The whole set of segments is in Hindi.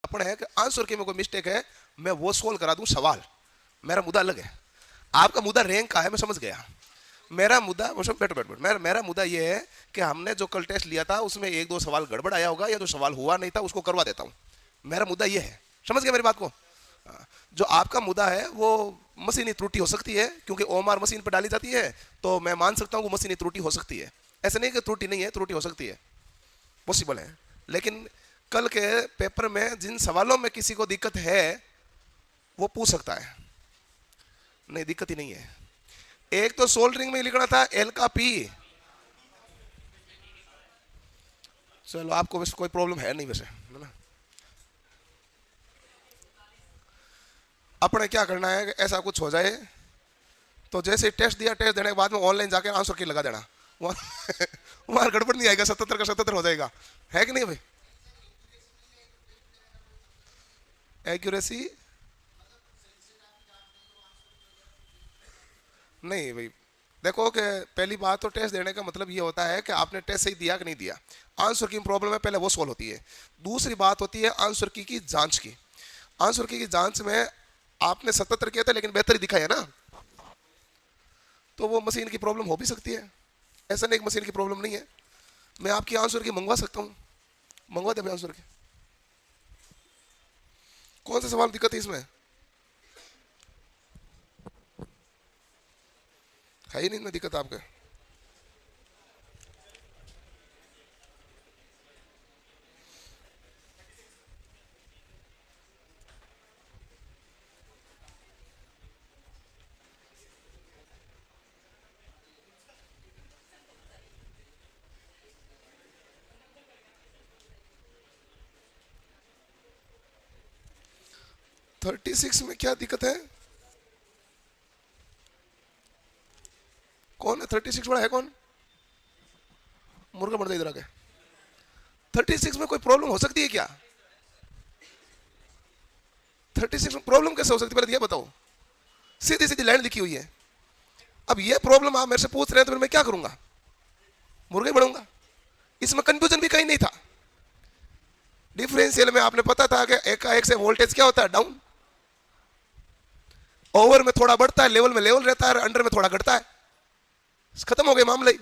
अपन है कि आंसर की में कोई मिस्टेक है, मैं वो सोल्व करा दूं सवाल, मेरा मुद्दा अलग है। आपका मुद्दा रैंक का है, मैं समझ गया। मेरा मुद्दा बैठ बैठ बैठ मेरा मुद्दा ये है कि हमने जो कल टेस्ट लिया था उसमें एक दो सवाल गड़बड़ आया होगा, या जो सवाल हुआ नहीं था उसको करवा देता हूं। मेरा मुद्दा ये है, समझ गया मेरी बात को। जो आपका मुद्दा है वो मशीनी त्रुटि हो सकती है, क्योंकि ओएमआर मशीन पर डाली जाती है, तो मैं मान सकता हूं कि मशीनी त्रुटि हो सकती है। ऐसा नहीं कि त्रुटि नहीं है, त्रुटि हो सकती है, पॉसिबल है। लेकिन कल के पेपर में जिन सवालों में किसी को दिक्कत है वो पूछ सकता है, नहीं दिक्कत ही नहीं है। एक तो सोल्डरिंग में लिखना था एल का पी, चलो आपको वैसे कोई प्रॉब्लम है नहीं वैसे, है ना। अपने क्या करना है कि ऐसा कुछ हो जाए तो जैसे टेस्ट दिया, टेस्ट देने के बाद में ऑनलाइन जाकर आंसर की लगा देना, वहां गड़बड़ नहीं आएगा, 77 का 77 हो जाएगा, है कि नहीं भाई। एक्यूरेसी नहीं भाई, देखो कि पहली बात तो टेस्ट देने का मतलब ये होता है कि आपने टेस्ट सही दिया कि नहीं दिया। आंसर की प्रॉब्लम है, पहले वो सॉल्व होती है। दूसरी बात होती है आंसर की जांच की। आंसर की जांच में आपने 77 किया था लेकिन बेहतर ही दिखाया ना, तो वो मशीन की प्रॉब्लम हो भी सकती है। ऐसा नहीं, एक मशीन की प्रॉब्लम नहीं है। मैं आपकी आंसर की मंगवा सकता हूँ, मंगवा दे आंसर की। कौन सा सवाल दिक्कत है इसमें, है ही नहीं ना दिक्कत आपके। थर्टी सिक्स में क्या दिक्कत है, कौन है 36 बड़ा है, कौन मुर्गा बढ़ इधर आके। 36 में कोई प्रॉब्लम हो सकती है क्या, 36 में प्रॉब्लम कैसे हो सकती है, पहले ये बताओ। सीधी सीधी लाइन लिखी हुई है। अब ये प्रॉब्लम आप मेरे से पूछ रहे हैं तो मैं क्या करूंगा, मुर्गा ही बढ़ूंगा। इसमें कंफ्यूजन भी कहीं नहीं था। डिफरेंशियल में आपने पता था कि एकाएक से वोल्टेज क्या होता है, डाउन। ओवर में थोड़ा बढ़ता है, लेवल में लेवल रहता है, अंडर में थोड़ा घटता है, खत्म हो गए मामले।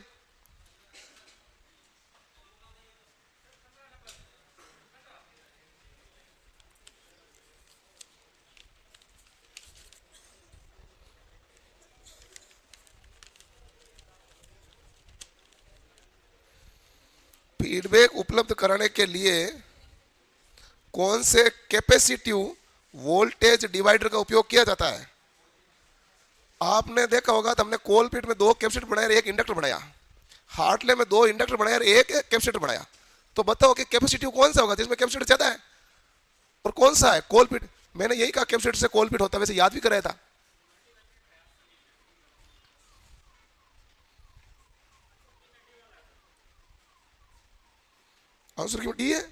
फीडबैक उपलब्ध कराने के लिए कौन से कैपेसिटिव वोल्टेज डिवाइडर का उपयोग किया जाता है। आपने देखा होगा तो हमने कोलपिट में 2 कैपेसिटर बनाया, एक इंडक्टर बनाया। हार्टले में 2 इंडक्टर बनाया, एक कैपेसिटर बनाया। तो बताओ कि कैपेसिटिव कौन सा होगा जिसमें कैपेसिटर ज्यादा है, और कौन सा है कोलपिट। मैंने यही कहा कैपेसिटर से कोलपिट होता है, वैसे याद भी कराया था। आंसर क्यों डी है,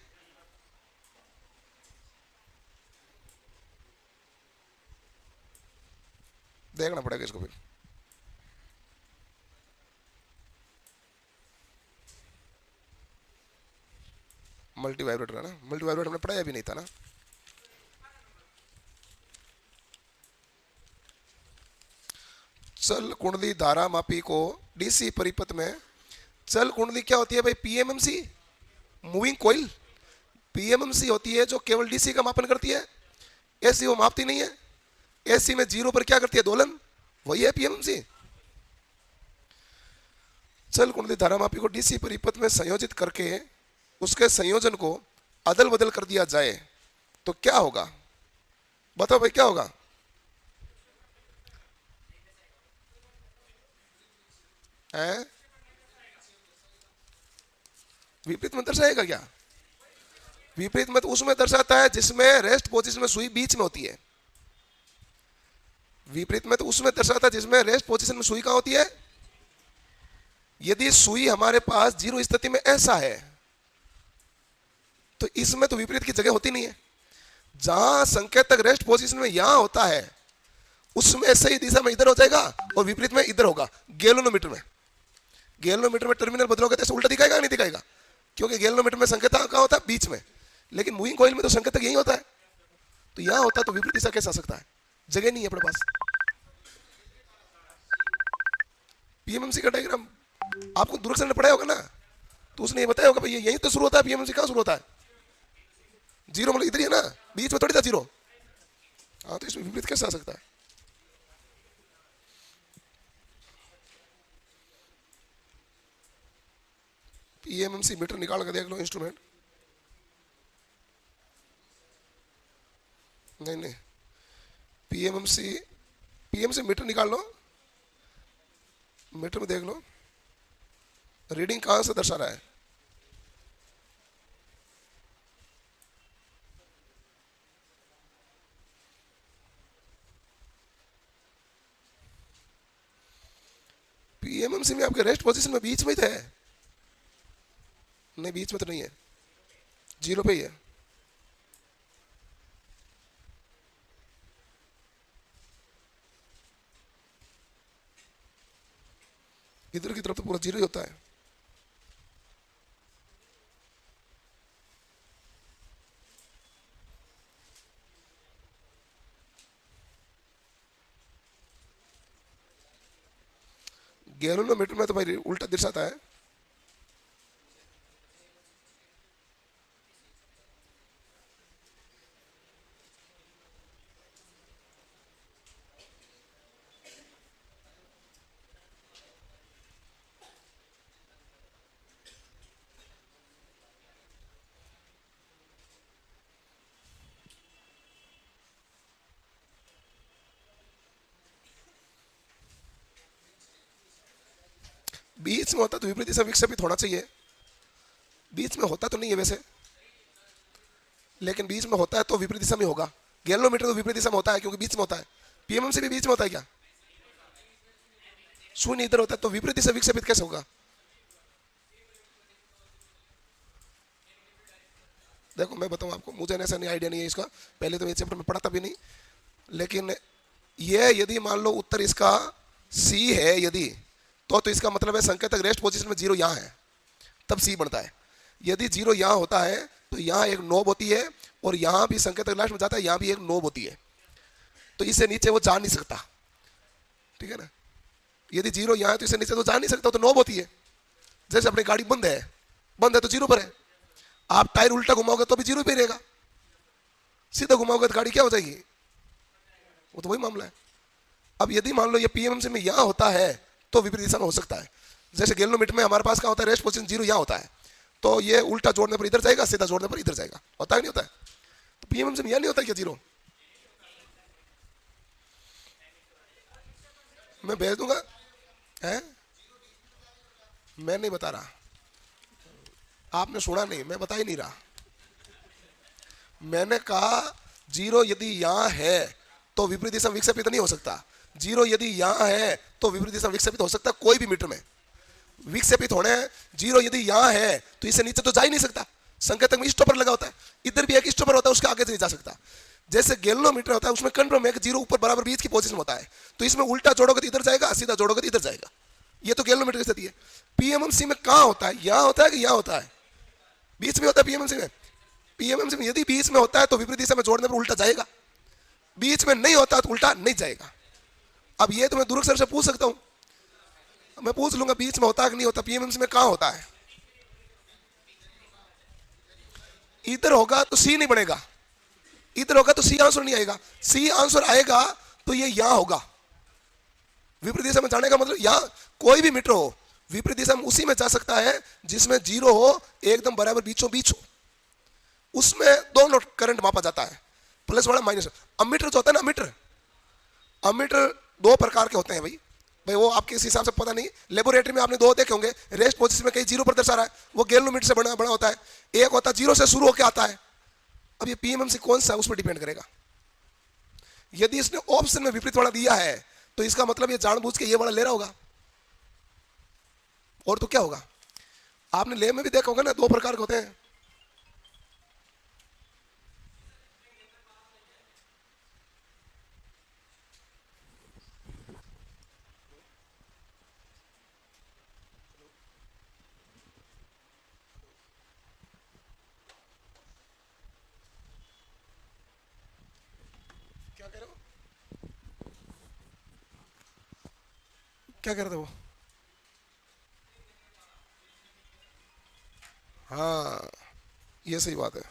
देखना पड़ेगा इसको फिर। मल्टी वाइब्रेटर है ना, मल्टी वाइब्रेटर हमने पढ़ाया भी नहीं था ना। चल कुंडली धारा मापी को डीसी परिपथ में, चल कुंडली क्या होती है भाई, पीएमएमसी मूविंग कॉइल। पीएमएमसी होती है जो केवल डीसी का मापन करती है, एसी वो मापती नहीं है। एसी में 0 पर क्या करती है, दोलन, वही है पीएमएमसी। चल कुंडली धारा मापी को डीसी परिपथ में संयोजित करके उसके संयोजन को अदल बदल कर दिया जाए तो क्या होगा, बताओ भाई क्या होगा। विपरीत में दर्शाएगा क्या, विपरीत में तो उसमें दर्शाता है जिसमें रेस्ट पोजीशन में सुई बीच में होती है। विपरीत में तो उसमें दर्शाता है जिसमें रेस्ट पोजीशन में सुई कहां होती है। यदि सुई हमारे पास 0 स्थिति में ऐसा है तो इसमें तो विपरीत की जगह होती नहीं है। जहां संकेतक रेस्ट पोजीशन में यहां होता है उसमें सही दिशा में इधर हो जाएगा और विपरीत में इधर होगा। गैल्वेनोमीटर में, गैल्वेनोमीटर में टर्मिनल बदलोगे तो उल्टा दिखाएगा नहीं दिखाएगा, क्योंकि गैल्वेनोमीटर में संकेतक कहां होता है, बीच में। लेकिन मूविंग कॉइल में तो संकेतक यही होता है, तो यहां होता तो विपरीत दिशा कैसे आ सकता है? जगह नहीं है अपने पास। पीएमएमसी का डायग्राम आपको दूरदर्शन ने पढ़ाया होगा ना, तो उसने ये बताया होगा भाई यहीं तो शुरू होता है, पीएमएमसी कहां शुरू होता है? जीरो मतलब इधर ही है ना, बीच में थोड़ी था जीरो। हाँ, तो इसमें विपरीत कैसे आ सकता है? पीएमएमसी मीटर निकाल कर देख लो इंस्ट्रूमेंट। नहीं नहीं, पीएमएमसी, पीएमसी मीटर निकाल लो, मीटर में देख लो रीडिंग कहां से दर्शा रहा है। पीएमएमसी में आपके रेस्ट पोजीशन में बीच में ही थे? नहीं, बीच में तो नहीं है, जीरो पे ही है। इधर की तरफ तो पूरा जीरो ही होता है। गैलोमीटर में तो भाई उल्टा दर्शाता है। बीच में होता तो विपरीत दिशा विक्षेपित होना चाहिए, बीच में होता तो नहीं है वैसे, लेकिन बीच में होता है तो विपरीत दिशा में होगा। गैलोमीटर तो विपरीत दिशा में होता है क्योंकि बीच में होता है। पीएमएमसी भी बीच में होता है क्या? शून्य इधर होता है तो विपरीत दिशा विक्षेपित कैसे होगा? देखो मैं बताऊं आपको, मुझे ऐसा नहीं आइडिया नहीं है इसका, पहले तो ये चैप्टर में पढ़ा था भी नहीं, लेकिन ये यदि मान लो उत्तर इसका सी है यदि, तो इसका मतलब है संकेतक रेस्ट पोजीशन में जीरो यहाँ है, तब सी बनता है। यदि जीरो यहाँ होता है तो यहाँ एक नोब होती है, और यहाँ भी संकेतक लास्ट में जाता है, यहाँ भी एक नोब होती है, तो इससे नीचे वो जा नहीं सकता। ठीक है ना, यदि जीरो यहाँ है तो इससे नीचे तो जा नहीं सकता, तो नोब होती है। जैसे अपनी गाड़ी बंद है, बंद है तो जीरो पर है, आप टायर उल्टा घुमाओगे तो भी जीरो पे रहेगा, सीधा घुमाओगे तो गाड़ी क्या हो जाएगी? वो तो वही मामला है। अब यदि मान लो ये पीएमएमसी में यहाँ होता है तो विपरीत दिशा में हो सकता है। जैसे गैलोमीटर में हमारे पास क्या होता है, रेस्ट पोजीशन जीरो यहाँ होता है, तो ये उल्टा जोड़ने पर इधर जाएगा, सीधा जोड़ने पर इधर जाएगा, होता है नहीं होता है? तो पीएमएमसी में यहाँ नहीं होता क्या जीरो? मैं भेज दूंगा, है? मैं नहीं बता रहा, आपने सुना नहीं, मैं बता ही नहीं रहा। मैंने कहा जीरो यदि यहाँ है तो विपरीत दिशा विक्षेपित नहीं हो सकता, जीरो यदि यहाँ है तो विपरीत दिशा विक्षेपित हो सकता है, कोई भी मीटर में विक्षेपित होने। जीरो यदि यहाँ है तो इससे नीचे तो जा ही नहीं सकता, संकेतक में स्टॉपर लगा होता है, इधर भी एक स्टॉपर होता है, उसके आगे से नहीं जा सकता। जैसे गैलोमीटर होता है उसमें कंट्रोल में जीरो ऊपर बराबर बीच की पोजीशन होता है, तो इसमें उल्टा जोड़ोगे तो इधर जाएगा, सीधा जोड़ोगे तो इधर जाएगा। ये तो गैलोमीटर की स्थिति है। पीएमएमसी में कहाँ होता है, यहाँ होता है कि यहाँ होता है? बीच में होता है पीएमएमसी में। पीएमएमसी में यदि बीच में होता है तो विपरीत दिशा में जोड़ने पर उल्टा जाएगा, बीच में नहीं होता तो उल्टा नहीं जाएगा। अब ये तो मैं दुर्ग सर से पूछ सकता हूं, मैं पूछ लूंगा बीच में होता है कि नहीं होता, पीएमएमसी में कहां होता है? इधर होगा तो सी नहीं बनेगा, इधर होगा तो सी आंसर नहीं आएगा, सी आंसर आएगा तो ये यहां होगा। विपरीत दिशा में जाने का मतलब यहां कोई भी मीटर हो विपरीत दिशा में उसी में जा सकता है जिसमें जीरो हो, एकदम बराबर बीचों बीच हो, उसमें दोनों करंट मापा जाता है, प्लस वाला माइनस। अमीटर जो होता है ना, अमीटर, अमीटर दो प्रकार के होते हैं भाई, भाई वो आपके इस हिसाब से पता नहीं, लेबोरेटरी में आपने दो देखे होंगे, रेस्ट पोजीशन में कहीं जीरो पर दर्शा रहा है, वो गैलोमीटर से बड़ा बड़ा होता है, एक होता है जीरो से शुरू होकर आता है। अब ये पीएमएमसी कौन सा है उस पर डिपेंड करेगा। यदि इसने ऑप्शन में विपरीत वाला दिया है तो इसका मतलब ये जानबूझ के ये वाला ले रहा होगा, और तो क्या होगा? आपने लैब में भी देखा होगा ना, दो प्रकार के होते हैं। क्या कह रहे थे वो? हाँ, ये सही बात है।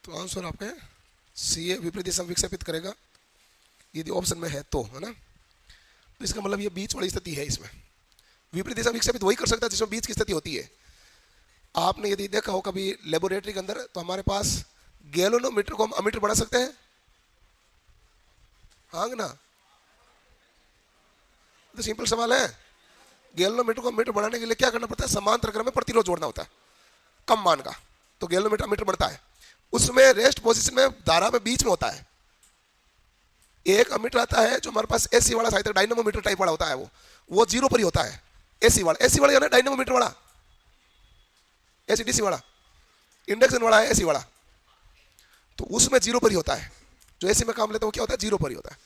तो आंसर आपका है सी है, विपरीत दिशा में विक्षेपित करेगा, यदि ऑप्शन में है तो, है ना। तो इसका मतलब ये बीच वाली स्थिति है इसमें। विपरीत दिशा में विक्षेपित वही कर सकता है जिसमें बीच की स्थिति होती है। आपने यदि देखा हो कभी लेबोरेटरी के अंदर, तो हमारे पास गैलोनोमीटर को हम अमीटर बढ़ा सकते हैं, हाँ ना। तो सिंपल सवाल है, गैलोनोमीटर को मीटर बढ़ाने के लिए क्या करना पड़ता है? समांतर क्रम में प्रतिरोध जोड़ना होता है कम मान का, तो गैलोनोमीटर मीटर बढ़ता है। उसमें रेस्ट पोजीशन में धारा में बीच में होता है एक अमीटर आता है जो हमारे पास एसी वाला साइड डायनेमोमीटर टाइप वाला होता है, वो जीरो पर ही होता है। एसी वाला यानी डायनेमोमीटर वाला, एसी डीसी वाला, इंडक्शन वाला है एसी वाला, तो उसमें जीरो पर ही होता है। जो एसी में काम लेते हैं वो क्या होता है? जीरो पर ही होता है।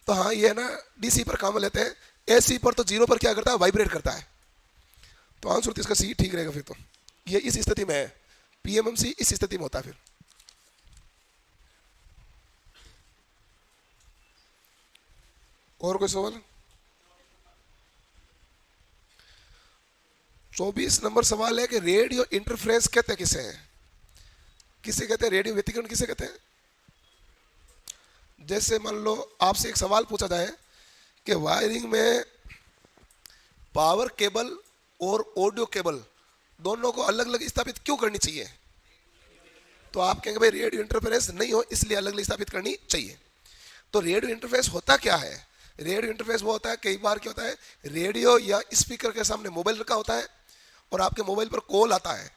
तो हाँ, ये है ना, डीसी पर काम लेते हैं, एसी पर तो जीरो पर क्या करता है? वाइब्रेट करता है। तो आंसर इसका सी ठीक रहेगा फिर। तो ये इस स्थिति में है, पीएमएमसी इस स्थिति में होता है। फिर और कोई सवाल? 24 नंबर सवाल है कि रेडियो इंटरफ्रेंस कहते किसे हैं? किसे कहते हैं रेडियो व्यतिकरण, किसे कहते हैं? जैसे मान लो आपसे एक सवाल पूछा जाए कि वायरिंग में पावर केबल और ऑडियो केबल दोनों को अलग अलग स्थापित क्यों करनी चाहिए, तो आप कहेंगे भाई रेडियो इंटरफेरेंस नहीं हो इसलिए अलग अलग स्थापित करनी चाहिए। तो रेडियो इंटरफेस होता क्या है? रेडियो इंटरफेस वो होता है, कई बार क्या होता है, रेडियो या स्पीकर के सामने मोबाइल रखा होता है और आपके मोबाइल पर कॉल आता है,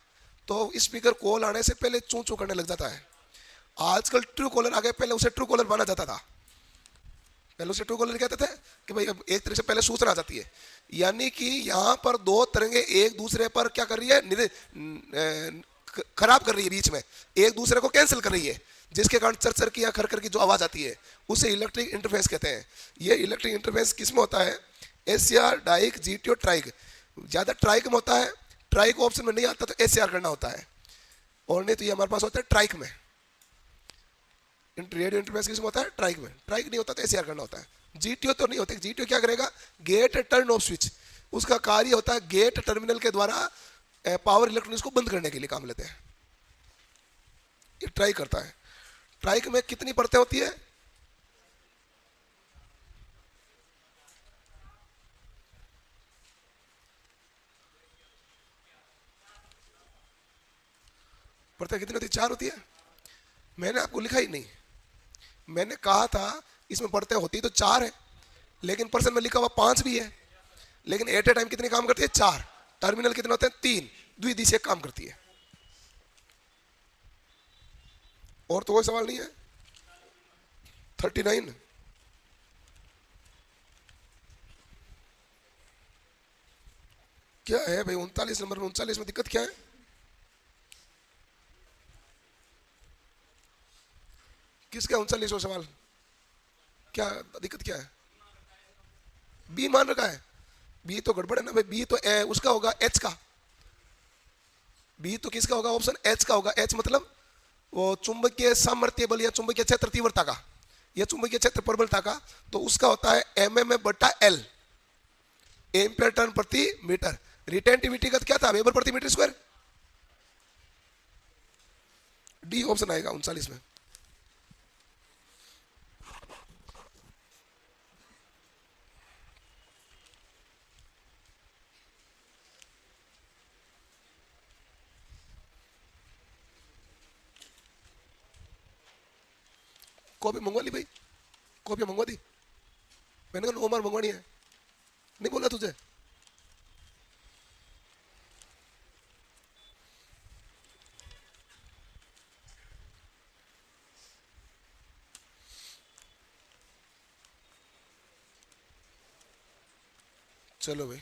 तो स्पीकर कॉल आने से पहले चूं चूं करने लग जाता है। आजकल ट्रू कॉलर आ गए, पहले उसे ट्रू कॉलर माना जाता था। पहले उसे ट्रू कॉलर कहते थे कि भाई अब एक तरह से पहले सूचना आ जाती है, यानी कि यहाँ पर दो तरंगे एक दूसरे पर क्या कर रही है? खराब कर रही है, बीच में एक दूसरे को कैंसिल कर रही है, जिसके कारण चर चर की या खर खर की जो आवाज आती है उसे इलेक्ट्रिक इंटरफेस कहते हैं। ये इलेक्ट्रिक इंटरफेस किसमें होता है? SCR, DIAC, GTO, TRIAC. ज्यादा ट्राइक में होता है, ट्राइक ऑप्शन में नहीं आता तो एससीआर करना होता है, और नहीं तो ये हमारे पास होता है ट्राइक में। रेडियो इंटरफेस किसमें होता है? ट्राइक में। ट्राइक नहीं होता तो एससीआर करना होता है। जीटीओ तो नहीं होता, जीटीओ क्या करेगा? गेट टर्न ऑफ स्विच, उसका कार्य होता है गेट टर्मिनल के द्वारा पावर इलेक्ट्रॉनिक्स को बंद करने के लिए काम लेते हैं, ये ट्राई करता है। ट्राइक में कितनी परतें होती है? परतें कितनी होती है? 4 होती है। मैंने आपको लिखा ही नहीं, मैंने कहा था इसमें परतें होती तो 4 है, लेकिन पर्सन में लिखा हुआ 5 भी है, लेकिन एट ए टाइम कितनी काम करती है? 4। टर्मिनल कितने होते हैं? 3। द्विदिशीय काम करती है। और तो कोई सवाल नहीं है। 39 क्या है भाई? 39 नंबर में, 39 में दिक्कत क्या है? किसका 39वां सवाल? क्या दिक्कत क्या है? बी मान रखा है। बी तो गड़बड़ है ना भाई, बी तो उसका होगा एच का। बी तो किसका होगा? ऑप्शन एच का होगा। एच मतलब वो चुंबकीय सामर्थ्य बल या चुंबकीय क्षेत्र तीव्रता का या चुंबकीय क्षेत्र प्रबलता का, तो उसका होता है एमएम बटा एल, एम्पियर टर्न प्रति मीटर। रिटेंटिविटी का क्या था? वेबर प्रति मीटर स्क्वायर। डी ऑप्शन आएगा 39 में। कॉपी मंगवा ली भाई, कॉपी मंगवा दी। मैंने कहा उमर मंगवानी है, नहीं बोला तुझे? चलो भाई,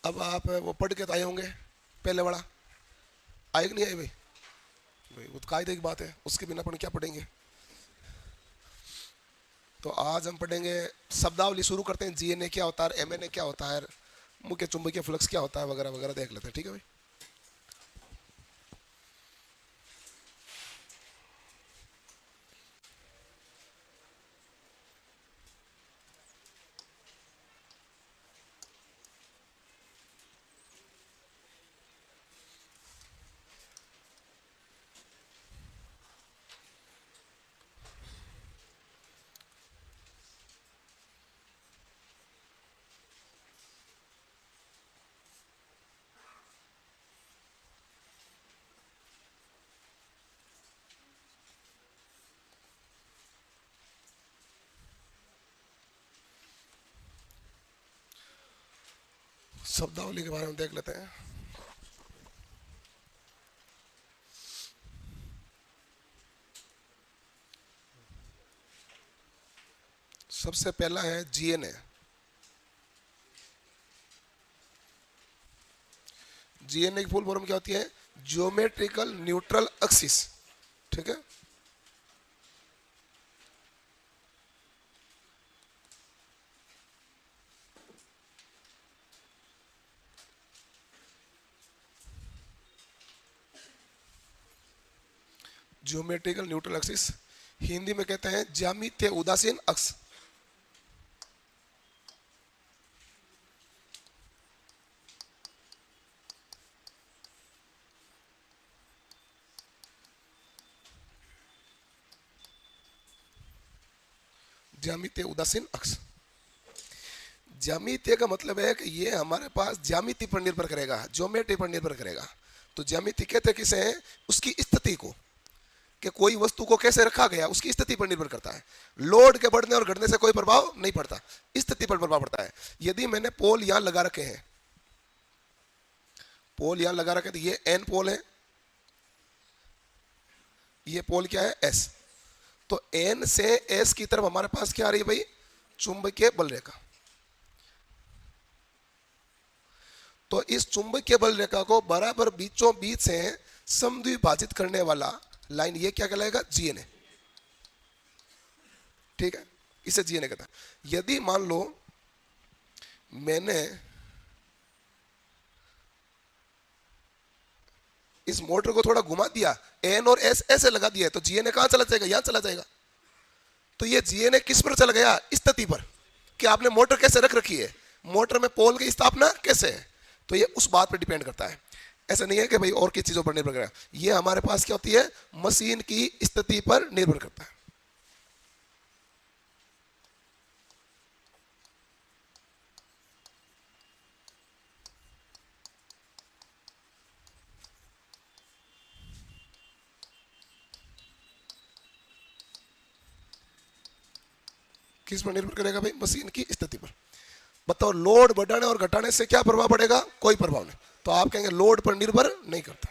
अब आप वो पढ़ के तो आए होंगे पहले वाला। आए कि नहीं आए भाई? भाई वो तो कायदे की बात है, उसके बिना अपन क्या पढ़ेंगे। तो आज हम पढ़ेंगे शब्दावली। शुरू करते हैं। जीएनए क्या होता है, एमएनए क्या होता है, मुख्य चुंबकीय फ्लक्स क्या होता है, वगैरह वगैरह देख लेते हैं। ठीक है भाई। शब्दावली के बारे में देख लेते हैं। सबसे पहला है जीएनए। जीएनए की फुल फॉर्म क्या होती है? Geometrical neutral axis. ठीक है। ज्योमेट्रिकल न्यूट्रल एक्सिस हिंदी में कहते हैं ज्यामितीय उदासीन अक्ष। ज्यामितीय उदासीन अक्ष। ज्यामितीय का मतलब है कि ये हमारे पास ज्यामिति पर निर्भर करेगा, ज्योमेट्री पर निर्भर करेगा। तो ज्यामिति कहते हैं किसे है? उसकी स्थिति को, कि कोई वस्तु को कैसे रखा गया उसकी स्थिति पर निर्भर करता है। लोड के बढ़ने और घटने से कोई प्रभाव नहीं पड़ता, स्थिति पर प्रभाव पड़ता है। यदि मैंने पोल यहां लगा रखे हैं, पोल यहां लगा रखे, तो ये एन पोल है, ये पोल क्या है? एस। तो एन से एस की तरफ हमारे पास क्या आ रही है भाई? चुंबकीय बल रेखा। तो इस चुंबकीय बल रेखा को बराबर बीचों बीच से समद्विभाजित करने वाला लाइन, ये क्या कहलाएगा? जीएनए। ठीक है, इसे जीएनए कहता है। यदि मान लो मैंने इस मोटर को थोड़ा घुमा दिया, एन और एस ऐसे लगा दिया, तो जीएनए कहां चला जाएगा? यहां चला जाएगा। तो ये जीएनए किस पर चला गया? स्थिति पर, कि आपने मोटर कैसे रख रखी है, मोटर में पोल की स्थापना कैसे है। तो ये उस बात पर डिपेंड करता है। ऐसा नहीं है कि भाई और किस चीजों पर निर्भर करेगा। ये हमारे पास क्या होती है? मशीन की स्थिति पर निर्भर करता है। किस पर निर्भर करेगा भाई? मशीन की स्थिति पर। बताओ, लोड बढ़ाने और घटाने से क्या प्रभाव पड़ेगा? कोई प्रभाव नहीं। तो आप कहेंगे लोड पर निर्भर नहीं करता।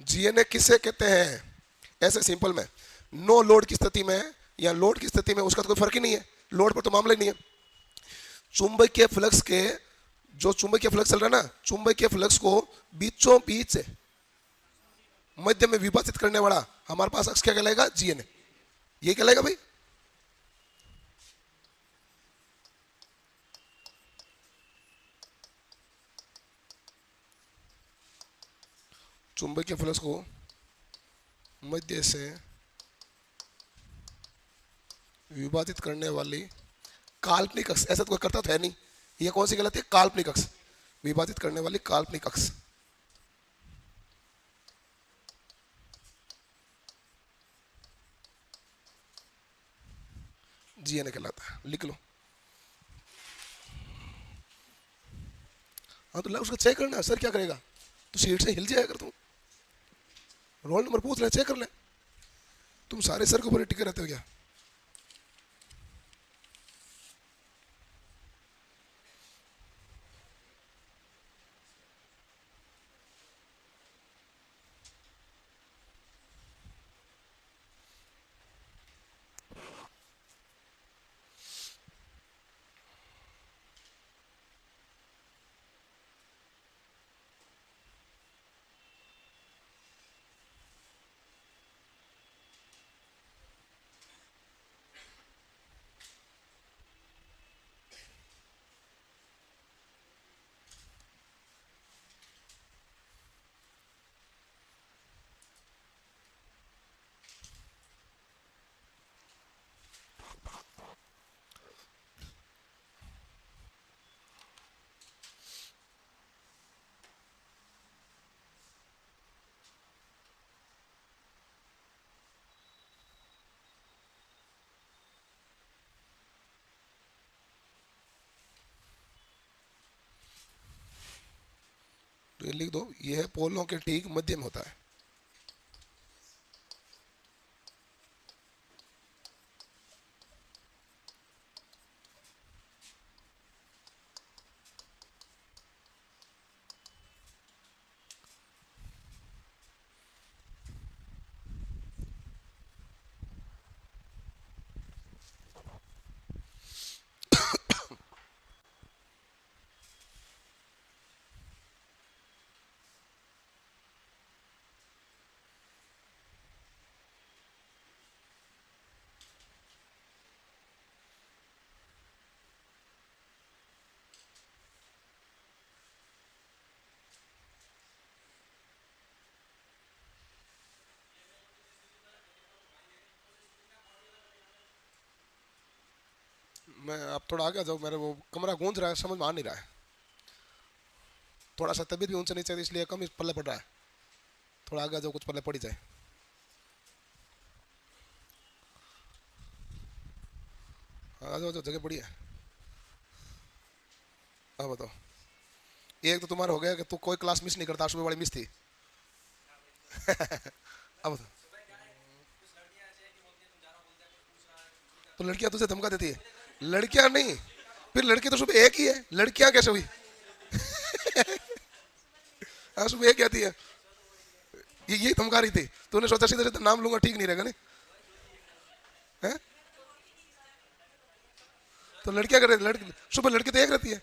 जीएनए किसे कहते हैं? ऐसे सिंपल में, नो लोड की स्थिति में या लोड की स्थिति में उसका तो कोई फर्क ही नहीं है, लोड पर तो मामला ही नहीं है। चुंबकीय फ्लक्स के, जो चुंबकीय फ्लक्स चल रहा है ना, चुंबकीय फ्लक्स को बीचों बीच से मध्य में विभाजित करने वाला हमारे पास अक्ष क्या कहलाएगा? जीएनए। ये कहलाएगा भाई। चुंबकीय फ्लक्स को मध्य से विभाजित करने वाली काल्पनिक अक्ष। ऐसा तो कोई करता तो है नहीं। ये कौन सी गलती है? काल्पनिक अक्ष। विभाजित करने वाली काल्पनिक अक्ष जीएनए कहलाता है। लिख लो। हाँ तो उसको चेक करना, सर क्या करेगा? तो सीट से हिल जाएगा अगर तुम रोल नंबर पूछ ले, चेक कर ले। तुम सारे सर के ऊपर टिके रहते हो क्या? ये लिख दो, ये है पोलों के ठीक मध्य में होता है। मैं आप थोड़ा आगे आ जाओ, मेरे वो कमरा गूंज रहा है, समझ में आ नहीं रहा है। थोड़ा सा तबीयत भी ऊंचा नीचे है, इसलिए कम पल्ले पड़ रहा है। थोड़ा आगे आ जाओ, कुछ पल्ले पड़ ही जाए। हाँ, आ जाओ, जगह पड़ी है। हाँ बताओ। एक तो तुम्हारा हो गया कि तू कोई क्लास मिस नहीं करता, सुबह वाली मिस थी। अब बताओ। तो लड़कियां तुझे धमका देती है? लड़कियां नहीं, फिर लड़की तो सुबह एक ही है, लड़कियां कैसे हुई? हाँ, सुबह एक आती है। ये यही धमका रही थी, तूने सोचा सीधे सीधे नाम लूंगा ठीक नहीं रहेगा नहीं है? तो लड़कियां कर, लड़की सुबह लड़की तो एक रहती है।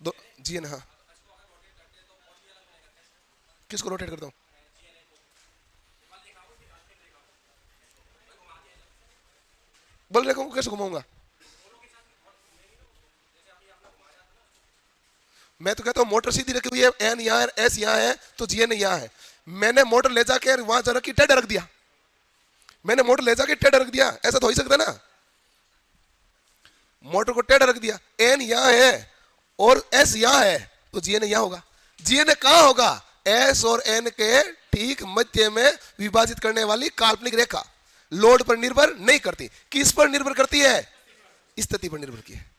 दो जी ना, हाँ। किसको रोटेट करता हूँ? बल रेखा को कैसे घुमाऊंगा? मैं तो कहता हूँ मोटर सीधी रखी हुई है, एन यहाँ है, एस यहाँ है, तो जीएन यहाँ है। मैंने मोटर ले जाके वहां जा रखी, टेढ़ा रख दिया। मैंने मोटर ले जाके टेढ़ा रख दिया, ऐसा तो हो ही सकता ना। मोटर को टेढ़ा रख दिया, एन यहाँ है और एस यहाँ है, तो जीएन यहाँ होगा। जीएन कहाँ होगा? एस और एन के ठीक मध्य में विभाजित करने वाली काल्पनिक रेखा। लोड पर निर्भर नहीं करती। किस पर निर्भर करती है? स्थिति पर निर्भर की है।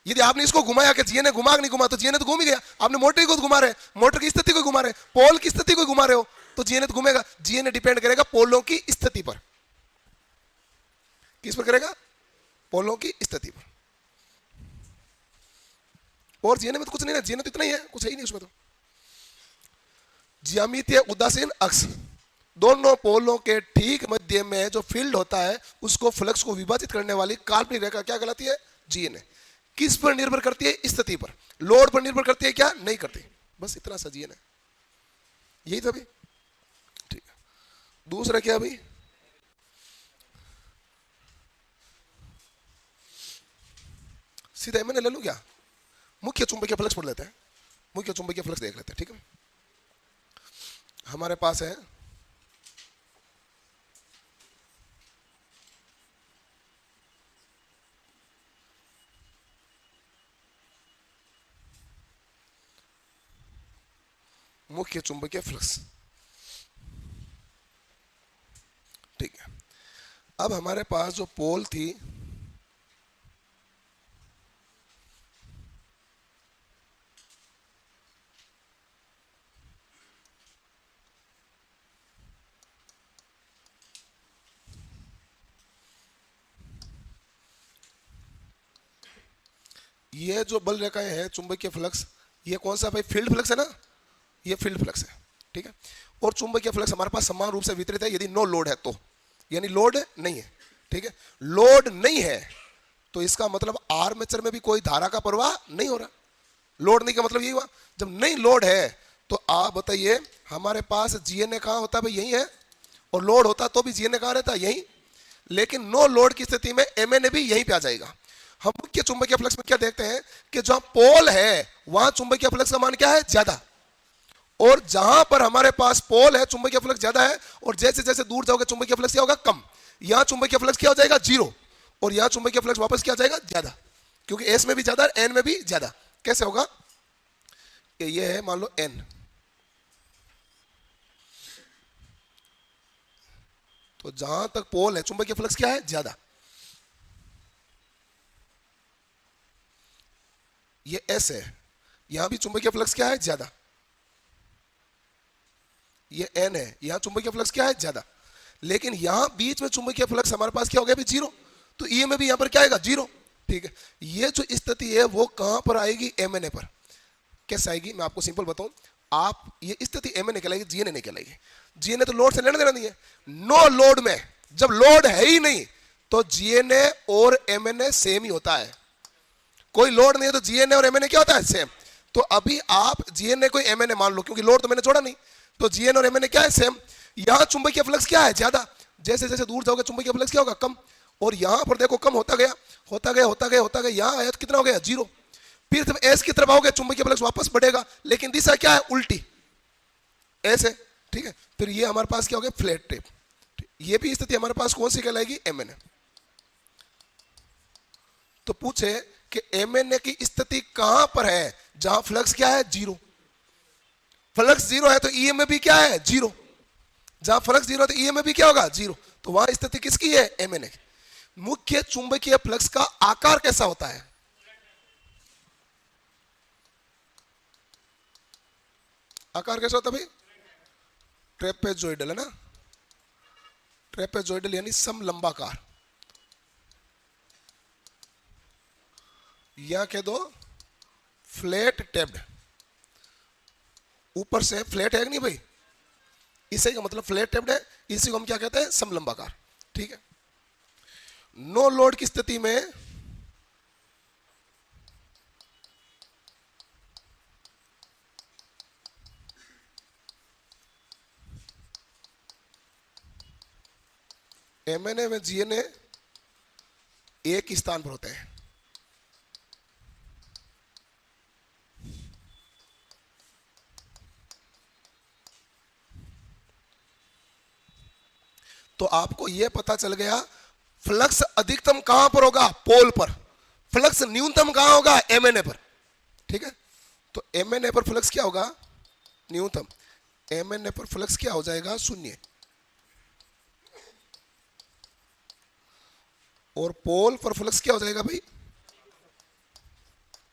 यदि आपने इसको घुमाया कि जीएन घुमा नहीं घुमा, तो जीएन तो घूम ही गया। आपने मोटर को घुमा रहे, मोटर की स्थिति को घुमा रहे, पोल की स्थिति को घुमा रहे हो, तो जीएन तो घूमेगा। जीएन डिपेंड करेगा पोलों की स्थिति पर। किस पर करेगा? पोलों की स्थिति पर। और जीएन में तो कुछ नहीं है, जीएन तो इतना ही है, कुछ है ही नहीं उसमें तो। ज्यामितीय उदासीन अक्ष, दोनों पोलों के ठीक मध्य में जो फील्ड होता है, उसको फ्लक्स को विभाजित करने वाली काल्पनिक रेखा क्या कहलाती है? जीएन। किस पर निर्भर करती है? स्थिति पर। लोड पर निर्भर करती है क्या? नहीं करती। बस इतना सा जीएन है, यही तो अभी। ठीक है, दूसरा क्या अभी? सीधा मैंने ले लूं क्या? मुख्य चुंबकीय फ्लक्स पढ़ लेते हैं। मुख्य चुंबकीय फ्लक्स देख लेते हैं, ठीक है। हमारे पास है मुख्य चुंबकीय फ्लक्स, ठीक है। अब हमारे पास जो पोल थी, ये जो बल रेखाएं हैं चुंबकीय फ्लक्स, ये कौन सा भाई? फील्ड फ्लक्स है ना, ये फील्ड फ्लक्स है, ठीक है। और चुंबकीय फ्लक्स हमारे पास समान रूप से वितरित है यदि नो लोड है तो, यानी लोड नहीं है, ठीक है। लोड नहीं है तो इसका मतलब आर्मेचर में भी कोई धारा का प्रवाह नहीं हो रहा। लोड नहीं का मतलब यही हुआ। जब नहीं लोड है तो आप बताइए, हमारे पास जीएनए कहाँ होता है भाई? यही है। और लोड होता तो भी जीएनए कहाँ रहता? यही। लेकिन नो लोड की स्थिति में एमएनए भी यहीं पे आ जाएगा। हम मुख्य चुंबकीय फ्लक्स में क्या देखते हैं कि जहां पोल है वहां चुंबकीय फ्लक्स का मान क्या है? ज्यादा। और जहां पर हमारे पास पोल है चुंबकीय फ्लक्स ज्यादा है, और जैसे जैसे दूर जाओगे चुंबकीय फ्लक्स क्या होगा? कम। यहां चुंबकीय फ्लक्स क्या हो जाएगा? जीरो। और यहां चुंबकीय फ्लक्स वापस क्या हो जाएगा? ज्यादा, क्योंकि एस में भी ज्यादा, एन में भी ज्यादा। कैसे होगा? ये है मान लो एन, तो जहां तक पोल है चुंबकीय फ्लक्स क्या है? ज्यादा। ये एस है, यहां भी चुंबकीय फ्लक्स क्या है, ज्यादा। ये एन है, यहां चुंबकीय फ्लक्स क्या है, ज्यादा। लेकिन यहां बीच में चुंबकीय फ्लक्स हमारे पास क्या हो गया अभी, जीरो। तो ई में भी यहां पर क्या आएगा, जीरो। ठीक है, ये जो स्थिति है वो कहां पर आएगी, एम एन ए पर। कैसे आएगी, मैं आपको सिंपल बताऊं। आप ये स्थिति एम एन ए कहलाएगी, जी एन ए नहीं कहलाएगी। जी एन ए तो लोड से लेना देना नहीं है। नो लोड में जब लोड है ही नहीं तो जी एन ए और एम एन ए सेम ही होता है। कोई लोड नहीं है तो जी एन ए और एम एन ए क्या होता है, सेम। तो अभी आप जी एन ए को एम एन ए मान लो, क्योंकि लोड तो मैंने जोड़ा नहीं, तो जी एन और एम एन ए क्या है, सेम। यहां चुंबकीय फ्लक्स क्या है, ज्यादा। जैसे जैसे दूर जाओगे चुंबकीय फ्लक्स क्या होगा, कम। और यहां पर देखो कम होता गया, होता गया, होता गया, होता गया, यहां आया तो कितना हो गया, जीरो। फिर जब एस की तरफ आओगे चुंबकीय फ्लक्स वापस बढ़ेगा, लेकिन दिशा क्या है, उल्टी, एस है। ठीक है, फिर ये हमारे पास क्या हो गया, फ्लैट टेप। ये भी स्थिति हमारे पास कौन सी कहलाएगी, एम एन ए। तो पूछे कि एम एन ए की स्थिति कहां पर है, जहां फ्लक्स क्या है, जीरो। फ्लक्स जीरो है तो ई में भी क्या है, जीरो। जहां फ्लक्स जीरो है तो ई में भी क्या होगा, जीरो। तो वहां स्थिति किसकी है, एम एन ए। मुख्य चुंबकीय फ्लक्स का आकार कैसा होता है, आकार कैसा होता है भाई, ट्रेपेजोइडल है ना। ट्रेपेजोइडल यानी समलंबाकार, या कह दो फ्लैट टेप्ड। ऊपर से फ्लैट है कि नहीं भाई, इसे का मतलब फ्लैट टेप्ड है, इसी को हम क्या कहते हैं, समलंबाकार। ठीक है, नो लोड की स्थिति में एम एन ए में जी एन ए एक ही स्थान पर होते हैं। तो आपको यह पता चल गया फ्लक्स अधिकतम कहां पर होगा, पोल पर। फ्लक्स न्यूनतम कहां होगा, एम एन ए पर। ठीक है, तो एम एन ए पर फ्लक्स क्या होगा, न्यूनतम। एम एन ए पर फ्लक्स क्या हो जाएगा, शून्य। और पोल पर फ्लक्स क्या हो जाएगा भाई,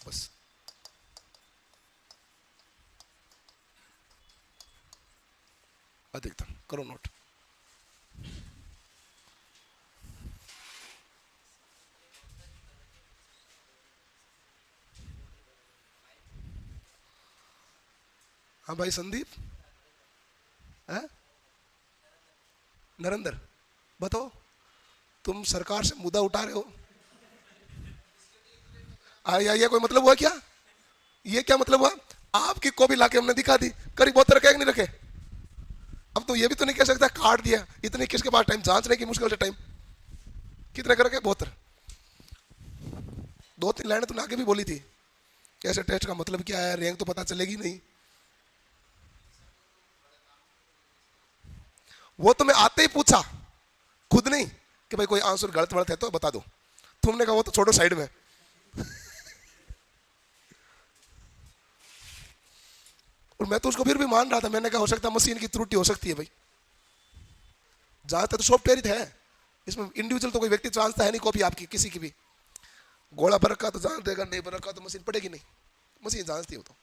बस। अधिकतम करो नोट। हाँ भाई संदीप, है नरेंद्र, बताओ, तुम सरकार से मुद्दा उठा रहे हो। ये कोई मतलब हुआ क्या, ये क्या मतलब हुआ। आपकी कॉपी लाके हमने दिखा दी, करीब बहुत रखे कि नहीं रखे। अब तो ये भी तो नहीं कह सकता काट दिया, इतनी किसके पास टाइम, जांचने की मुश्किल से टाइम। कितने कर रखे, 72। 2-3 लाइनें तुमने आगे भी बोली थी, कैसे टेस्ट का मतलब क्या है, रैंक तो पता चलेगी नहीं। वो तो मैं आते ही पूछा, खुद नहीं कि भाई कोई आंसर गलत वलत है तो बता दो। तुमने कहा वो तो छोड़ो साइड में। और मैं तो उसको फिर भी मान रहा था, मैंने कहा हो सकता है मशीन की त्रुटि हो सकती है भाई। ज्यादातर तो सॉफ्टवेयर ही है, इसमें इंडिविजुअल तो कोई व्यक्ति जानता है नहीं, कॉपी आपकी किसी की भी। गोला भर रखा तो जान देगा, नहीं भर रखा तो मशीन पड़ेगी नहीं, मशीन जानती हो तो।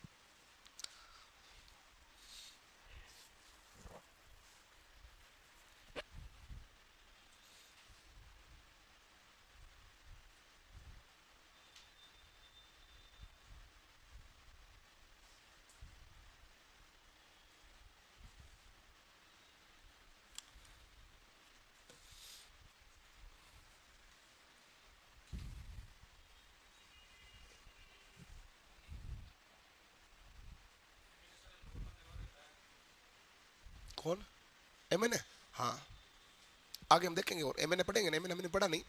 कौन, एम एन ए, हाँ आगे हम देखेंगे, और एम एन ए पढ़ेंगे, एम एन ए हमने पढ़ा नहीं।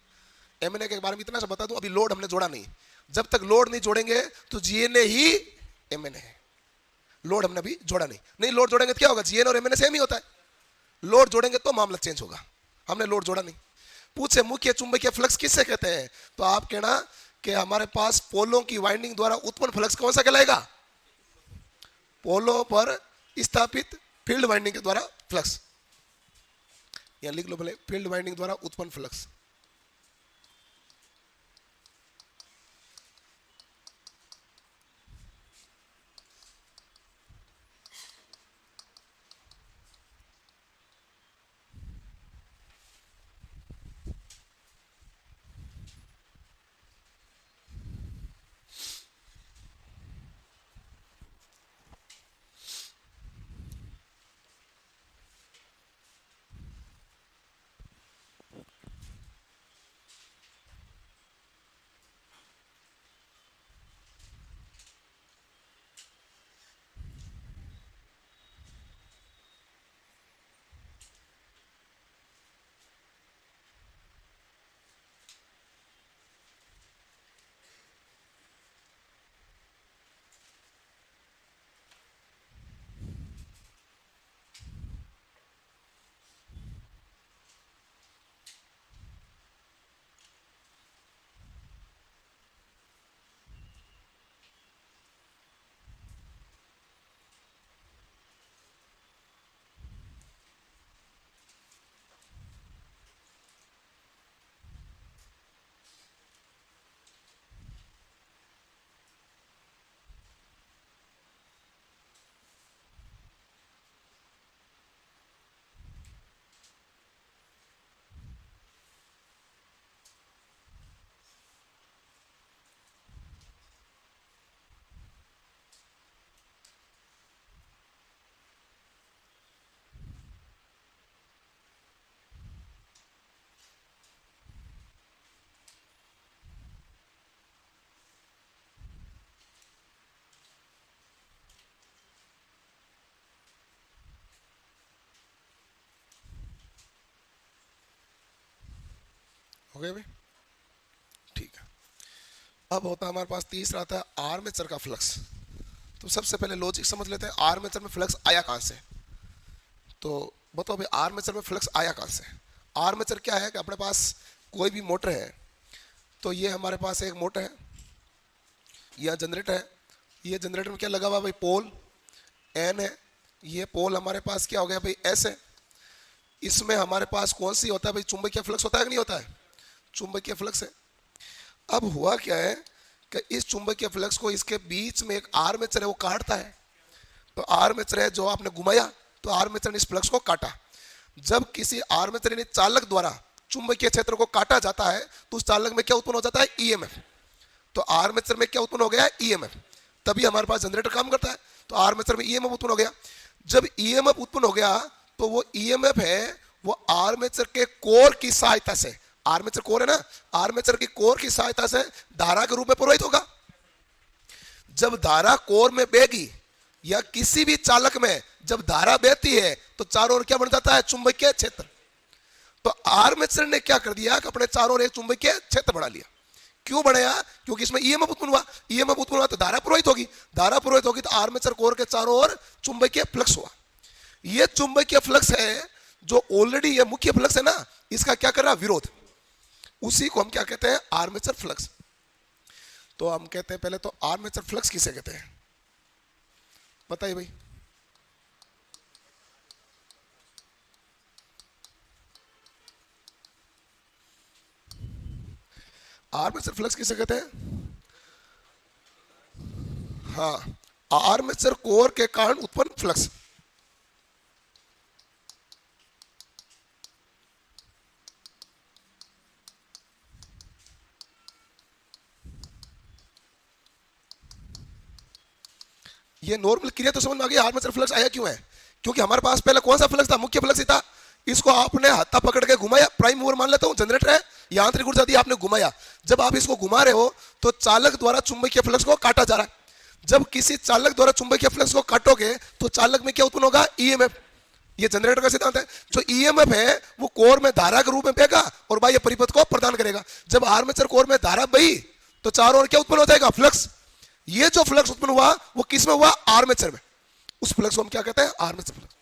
एम एन ए के बारे में इतना सा बता दूं, अभी लोड हमने जोड़ा नहीं। जब तक लोड नहीं जोड़ेंगे तो जीएनए ही एम एन ए है। लोड हमने अभी जोड़ा नहीं, नहीं लोड जोड़ेंगे तो क्या होगा, जीएनए और एम एन ए सेम ही होता है। लोड जोड़ेंगे तो मामला चेंज होगा, हमने लोड जोड़ा नहीं। पूछे मुख्य चुंबकीय फ्लक्स किससे कहते हैं, तो आप कहना कि हमारे पास पोलों की वाइंडिंग द्वारा उत्पन्न फ्लक्स कौन सा कहलाएगा, पोलों पर स्थापित फील्ड वाइंडिंग के द्वारा फ्लक्स। यहां लिख लो भले, फील्ड वाइंडिंग द्वारा उत्पन्न फ्लक्स। हो गया भाई, ठीक है। अब होता है हमारे पास तीसरा आता है आर्मेचर का फ्लक्स। तो सबसे पहले लॉजिक समझ लेते हैं, आर्मेचर में फ्लक्स आया कहाँ से। तो बताओ भाई आर्मेचर में फ्लक्स आया कहाँ से। आर्मेचर क्या है कि अपने पास कोई भी मोटर है, तो ये हमारे पास एक मोटर है, यह जनरेटर है। ये जनरेटर में क्या लगा हुआ भाई, पोल एन है। ये पोल हमारे पास क्या हो गया भाई, एस है। इसमें हमारे पास कौन सी होता है भाई, चुंबकीय फ्लक्स होता है कि नहीं होता है, चुंबकीय फ्लक्स है। अब हुआ क्या है कि इस चुंबकीय फ्लक्स को इसके बीच में एक आर्मेचर है वो काटता है। तो आर्मेचर है जो आपने घुमाया, तो आर्मेचर ने इस फ्लक्स को काटा। जब किसी आर्मेचर यानी चालक द्वारा चुंबकीय क्षेत्र को काटा जाता है, तो उस चालक में क्या उत्पन्न हो जाता है, ईएमएफ। तो आर्मेचर में क्या उत्पन्न हो गया है, ईएमएफ। तभी हमारे पास जनरेटर काम करता है। तो आर्मेचर में ईएमएफ उत्पन्न हो गया। जब ईएमएफ उत्पन्न हो गया, तो वो ईएमएफ है वो आर्मेचर के कोर की सहायता से, आर्मेचर कोर है ना, आर्मेचर की कोर की सहायता से धारा के रूप में प्रवाहित होगा। जब धारा कोर में बहेगी या किसी भी चालक में जब धारा बहती है, तो चारों ओर क्या बन जाता है, चुंबकीय क्षेत्र। तो आर्मेचर ने क्या कर दिया कि अपने चारों ओर एक चुंबकीय क्षेत्र बना लिया। क्यों बनाया, क्योंकि इसमें ईएमएफ उत्पन्न हुआ। ईएमएफ उत्पन्न हुआ तो धारा प्रवाहित होगी, धारा प्रवाहित होगी तो आर्मेचर कोर के चारों ओर चुंबकीय फ्लक्स हुआ। ये चुंबकीय फ्लक्स है जो ऑलरेडी ये मुख्य फ्लक्स है ना, इसका क्या कर रहा है, विरोध। उसी को हम क्या कहते हैं, आर्मेचर फ्लक्स। तो हम कहते हैं पहले तो आर्मेचर फ्लक्स किसे कहते हैं, बताइए भाई। आर्मेचर फ्लक्स किसे कहते हैं, हाँ, आर्मेचर कोर के कारण उत्पन्न फ्लक्स। ये नॉर्मल क्रिया तो समझ में आ गई, आर्मेचर फ्लक्स आया क्यों है, क्योंकि हमारे पास पहले कौन सा फ्लक्स था, मुख्य फ्लक्स ही था। इसको आपने हत्था पकड़ के घुमाया, प्राइम मूवर मान लेता हूं, जनरेटर है, यांत्रिक ऊर्जा दी आपने, घुमाया। जब आप इसको घुमा रहे हो तो चालक द्वारा चुंबकीय फ्लक्स को काटा जा रहा है। जब किसी चालक द्वारा चुंबकीय फ्लक्स को काटोगे तो चालक में क्या उत्पन्न होगा, ईएमएफ। ये जनरेटर का सिद्धांत है। जो ईएमएफ है वो कोर में धारा के रूप में बहेगा और बाह्य परिपथ को प्रदान करेगा। जब आर्मेचर कोर में धारा बही तो चारों ओर क्या उत्पन्न हो जाएगा, फ्लक्स। ये जो फ्लक्स उत्पन्न हुआ वो किस में हुआ, आर्मेचर में। उस फ्लक्स को हम क्या कहते हैं, आर्मेचर फ्लक्स।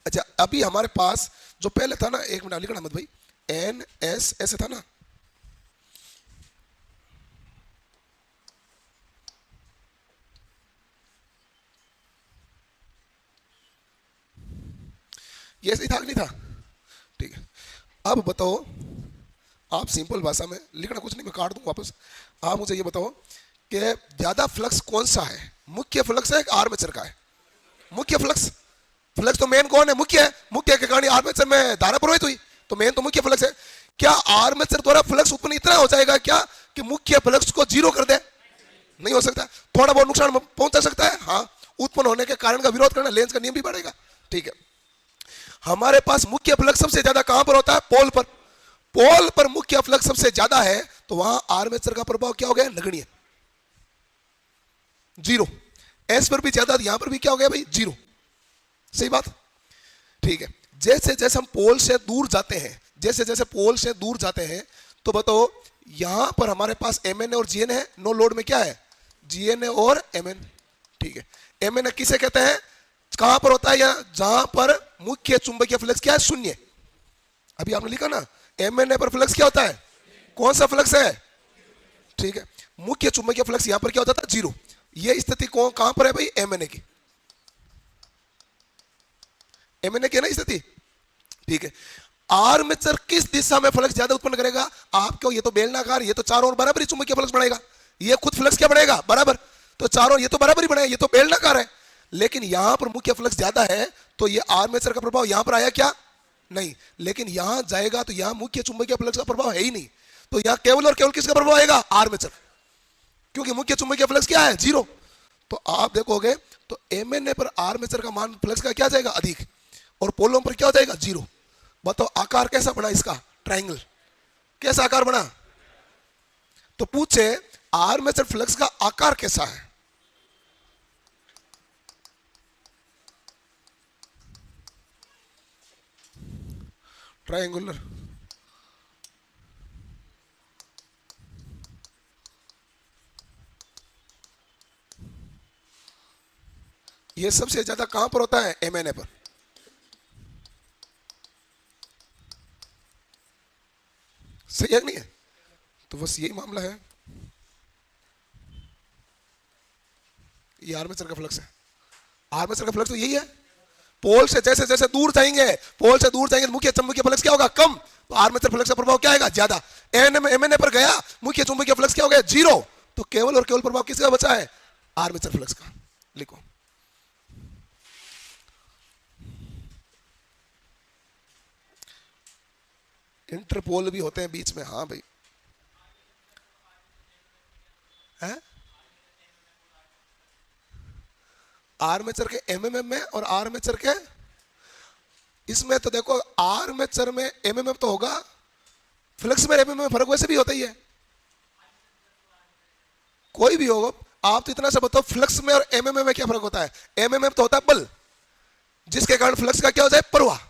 अच्छा, अभी हमारे पास जो पहले था ना, एक मिनट लिखना मत भाई, एन एस ऐसे था ना, ये सही था कि नहीं था, ठीक है। अब बताओ, आप सिंपल भाषा में लिखना, कुछ नहीं, मैं काट दूं वापस। आप मुझे ये बताओ कि ज्यादा फ्लक्स कौन सा है, मुख्य फ्लक्स है आर्मेचर का है, मुख्य फ्लक्स। फ्लक्स तो मेन कौन है, मुख्य है। मुख्य के कारण आर्मेचर में धारा प्रवाहित हुई, तो मेन तो मुख्य फ्लक्स है। क्या आर्मेचर द्वारा फ्लक्स उत्पन्न इतना हो जाएगा क्या कि मुख्य फ्लक्स को जीरो कर दे, नहीं हो सकता। थोड़ा बहुत नुकसान पहुंचा सकता है, हाँ। उत्पन्न होने के कारण का विरोध करना, लेंस का नियम भी बढ़ेगा, ठीक है। हमारे पास मुख्य फ्लक्स सबसे ज्यादा कहां पर होता है, पोल पर। पोल पर मुख्य फ्लक्स सबसे ज्यादा है, तो वहां आर्मेचर का प्रभाव क्या हो गया, नगण्य, जीरो। एस पर भी ज्यादा, यहां पर भी क्या हो गया भाई, जीरो। सही बात, ठीक है। जैसे जैसे हम पोल से दूर जाते हैं, जैसे जैसे पोल से दूर जाते हैं, तो बताओ यहां पर हमारे पास एमएन और जीएन है, नो लोड में क्या है, जीएन और एमएन, ठीक है। एमएन किसे कहते हैं, कहां पर होता है, या जहां पर मुख्य चुंबकीय फ्लक्स क्या है, शून्य। अभी आपने लिखा ना, एमएन पर फ्लक्स क्या होता है, कौन सा फ्लक्स है, ठीक है। मुख्य चुंबकीय फ्लक्स यहां पर क्या होता था, जीरो। यह स्थिति कहां पर है भाई, एमएनए की, एमएनए की ना स्थिति, ठीक है। आर्मेचर किस दिशा में फ्लक्स ज्यादा उत्पन्न करेगा, आपको ये तो बेलनाकार, ये तो चारों ओर बराबर ही चुंबकीय फ्लक्स बढ़ाएगा। ये खुद फ्लक्स क्या बढ़ेगा, बराबर। तो चारों ये तो बराबर ही बढ़ेगा, ये तो बेलनाकार है। लेकिन यहां पर मुख्य फ्लक्स ज्यादा है, तो ये आर्मेचर का प्रभाव यहां पर आया क्या, नहीं। लेकिन यहां जाएगा तो यहां मुख्य चुंबकीय फ्लक्स का प्रभाव है ही नहीं, तो यहां केवल और केवल किसका प्रभाव आएगा, आर्मेचर, क्योंकि मुख्य चुंबकीय फ्लक्स क्या है, जीरो। तो आप देखोगे तो एमएनए पर आर्मेचर का मान फ्लक्स का क्या जाएगा, अधिक, और पोलों पर क्या हो जाएगा, जीरो। बताओ आकार कैसा बना इसका, ट्रायंगल, कैसा आकार बना। तो पूछे आर्मेचर फ्लक्स का आकार कैसा है, ट्रायंगुलर। ये सबसे ज्यादा कहां पर होता है? एमएनए पर। सही है कि नहीं है? तो बस यही मामला है। ये आर्मेचर का फ्लक्स है। आर्मेचर का फ्लक्स तो यही है। पोल से जैसे जैसे दूर जाएंगे, पोल से दूर जाएंगे, मुख्य चुंबकीय फ्लक्स क्या होगा? कम। तो आर्मेचर फ्लक्स का प्रभाव क्या आएगा? ज्यादा। एमएनए पर गया, मुख्य चुंबकीय फ्लक्स क्या हो गया? जीरो। तो केवल और केवल प्रभाव किसका बचा है? आर्मेचर फ्लक्स का। लिखो। इंटरपोल भी होते हैं बीच में। हाँ भाई है। आर्मेचर के एमएमएम में और आर्मेचर के इसमें तो देखो, आर्मेचर में एमएमएम तो होगा, फ्लक्स में एमएमएम में फर्क वैसे भी होता ही है, कोई भी होगा। आप तो इतना सा बताओ, फ्लक्स में और एमएमएम में क्या फर्क होता है? एमएमएम तो होता है बल, जिसके कारण फ्लक्स का क्या हो जाए? प्रवाह।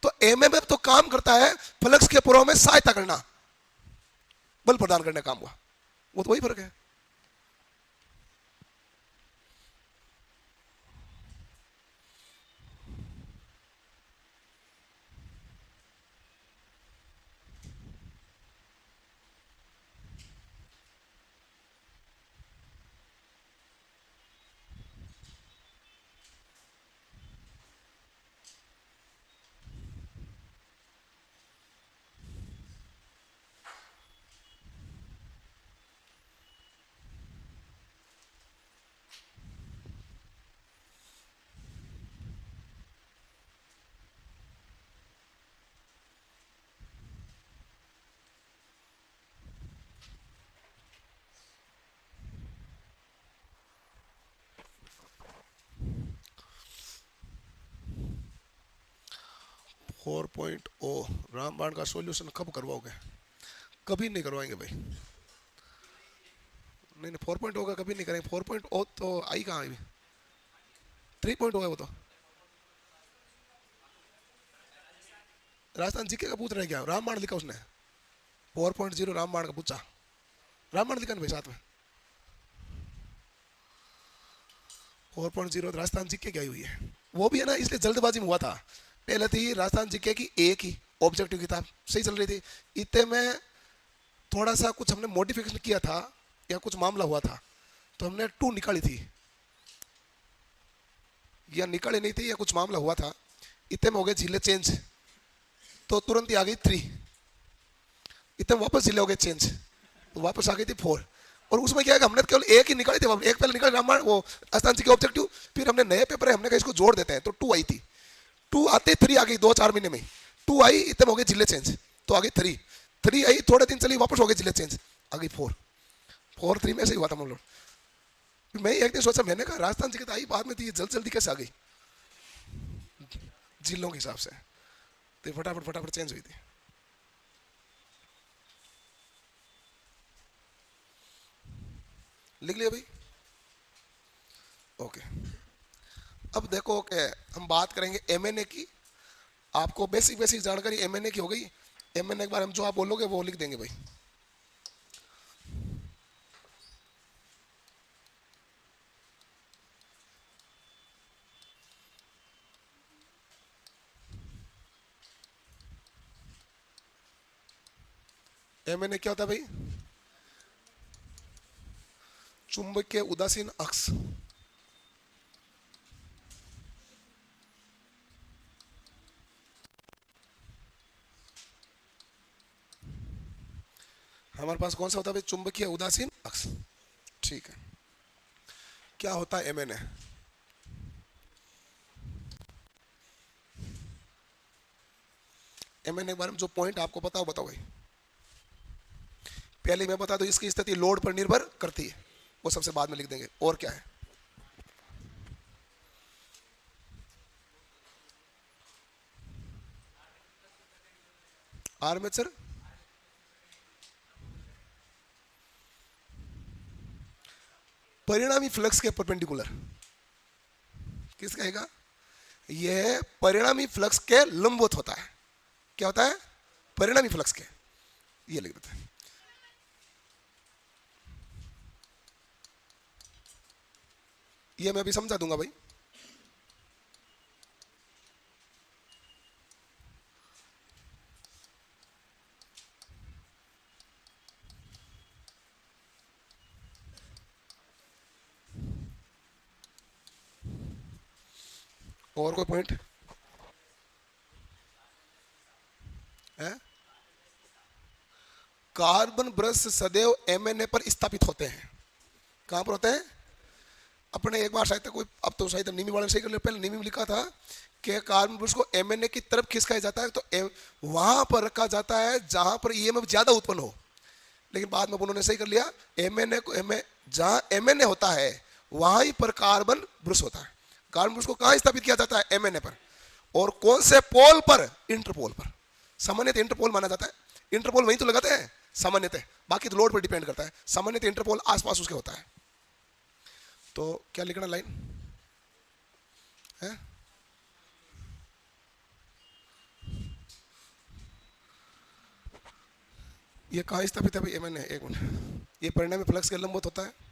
तो एमएमएम तो काम करता है फ्लक्स के प्रवाह में सहायता करना, बल प्रदान करने का काम हुआ। वो तो वही फर्क है। 4.0 रामबाण का सॉल्यूशन कब करवाओगे? कभी नहीं करवाएंगे भाई। नहीं नहीं, 4.0 का कभी नहीं करेंगे। 4.0 तो आई कहाँ? आई 3.0 है वो तो। राजस्थान जीके का पूछ रहे क्या? रामबाण लिखा उसने। 4.0 रामबाण का पूछा। रामबाण लिखा ना भाई साथ में। 4.0 राजस्थान जीके की आई हुई है। वो भी है ना, इसलिए जल्दबाजी में हुआ था। पहले थी राजस्थान जीके की एक ही ऑब्जेक्टिव किताब सही चल रही थी, इतने में थोड़ा सा कुछ हमने मॉडिफिकेशन किया था या कुछ मामला हुआ था, तो हमने 2 निकाली थी, या निकाली नहीं थी या कुछ मामला हुआ था, इतने में हो गए जिले चेंज, तो तुरंत ही आ गई 3, इतने में वापस जिले हो गए चेंज, तो वापस आ गई थी 4। और उसमें क्या है कि हमने केवल एक ही निकाली थी, एक पहले निकाली रामायण वो राजस्थान जी के ऑब्जेक्टिव, फिर हमने नए पेपर है, हमने कहा इसको जोड़ देते हैं, तो 2 आई थी। 2 आते 3 आ गई 2-4 महीने में। 2 आई, इतने में हो गए जिले चेंज, तो आ गई 3। 3 आई, थोड़े दिन चली, वापस हो गए जिले चेंज, आ गई 4। 4-3 में ऐसे ही हुआ था हम लोग। मैं एक दिन सोचा, मैंने कहा राजस्थान जी के तो आई बाद में थी, जल्द जल्दी कैसे आ गई जिलों के हिसाब से, तो फटाफट फटाफट चेंज हुई थी। लिख लिया भाई? ओके। अब देखो कि हम बात करेंगे एमएनए की। आपको बेसिक बेसिक जानकारी एमएनए की हो गई। एमएनए के बारे में जो आप बोलोगे वो लिख देंगे भाई। एमएनए क्या होता है भाई? चुंबकीय उदासीन अक्ष। हमारे पास कौन सा होता है भाई? चुंबकीय उदासीन अक्ष। ठीक है। क्या होता है एमएनए? एमएनए के बारे में जो पॉइंट आपको पता हो बताओ भाई। पहले मैं बता दूं, इसकी स्थिति लोड पर निर्भर करती है, वो सबसे बाद में लिख देंगे। और क्या है? आर्मेचर परिणामी फ्लक्स के परपेंडिकुलर। किस कहेगा? यह परिणामी फ्लक्स के लंबवत होता है। क्या होता है? परिणामी फ्लक्स के। ये लिख देते हैं। ये मैं अभी समझा दूंगा भाई। और कोई पॉइंट है? कार्बन ब्रश सदैव एमएनए पर स्थापित होते हैं। कहां पर होते हैं? अपने एक बार शायद कोई, अब तो शायद नीमी वाले सही कर लिया, पहले नीमी में लिखा था कि कार्बन ब्रश को एमएनए की तरफ खिसकाया जाता है, तो वहां पर रखा जाता है जहां पर ईएमएफ ज्यादा उत्पन्न हो। लेकिन बाद में उन्होंने सही कर लिया, एमएनए को जहां एमएनए होता है वहां ही पर कार्बन ब्रश होता है। कार्बन ब्रश को कहां स्थापित किया जाता है? एमएनए पर। और कौन से पोल पर? इंटरपोल पर। सामान्यतः इंटरपोल माना जाता है, इंटरपोल वहीं तो लगाते हैं सामान्यतः, बाकी तो लोड पर डिपेंड करता है। सामान्यतः इंटरपोल आसपास उसके होता है। तो क्या लिखना लाइन है? ये कहाँ स्थापित है भाई? एमएनए, एक मिनट, ये परिणामी फ्लक्स के लंबवत होता है।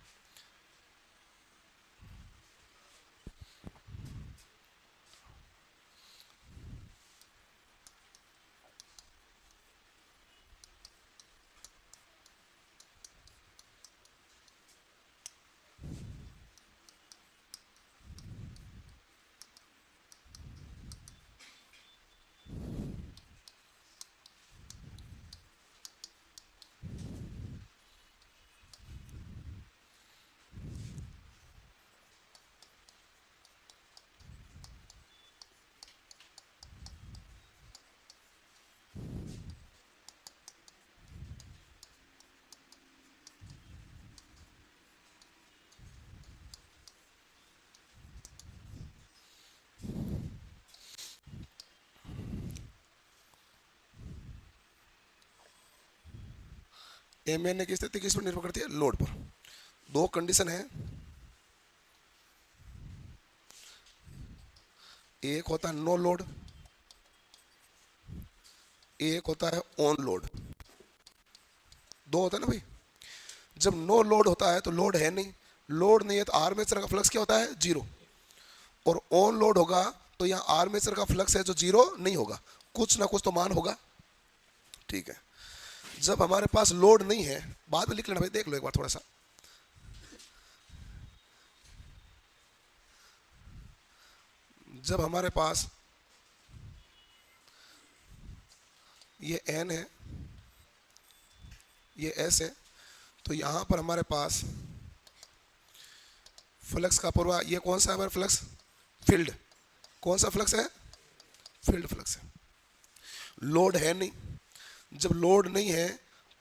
एमएनए की स्थिति किस पर निर्भर करती है? लोड पर। दो कंडीशन है, एक होता है नो लोड, एक होता है ऑन लोड। दो होता है ना भाई। जब नो लोड होता है तो लोड है नहीं, लोड नहीं है तो आर्मेचर का फ्लक्स क्या होता है? जीरो। और ऑन लोड होगा तो यहाँ आर्मेचर का फ्लक्स है जो जीरो नहीं होगा, कुछ ना कुछ तो मान होगा। ठीक है। जब हमारे पास लोड नहीं है, बाद में लिख लेना भाई, देख लो एक बार थोड़ा सा। जब हमारे पास ये एन है, ये एस है, तो यहां पर हमारे पास फ्लक्स का प्रवाह, ये कौन सा है हमारा फ्लक्स? फील्ड। कौन सा फ्लक्स है? फील्ड फ्लक्स है। लोड है नहीं, जब लोड नहीं है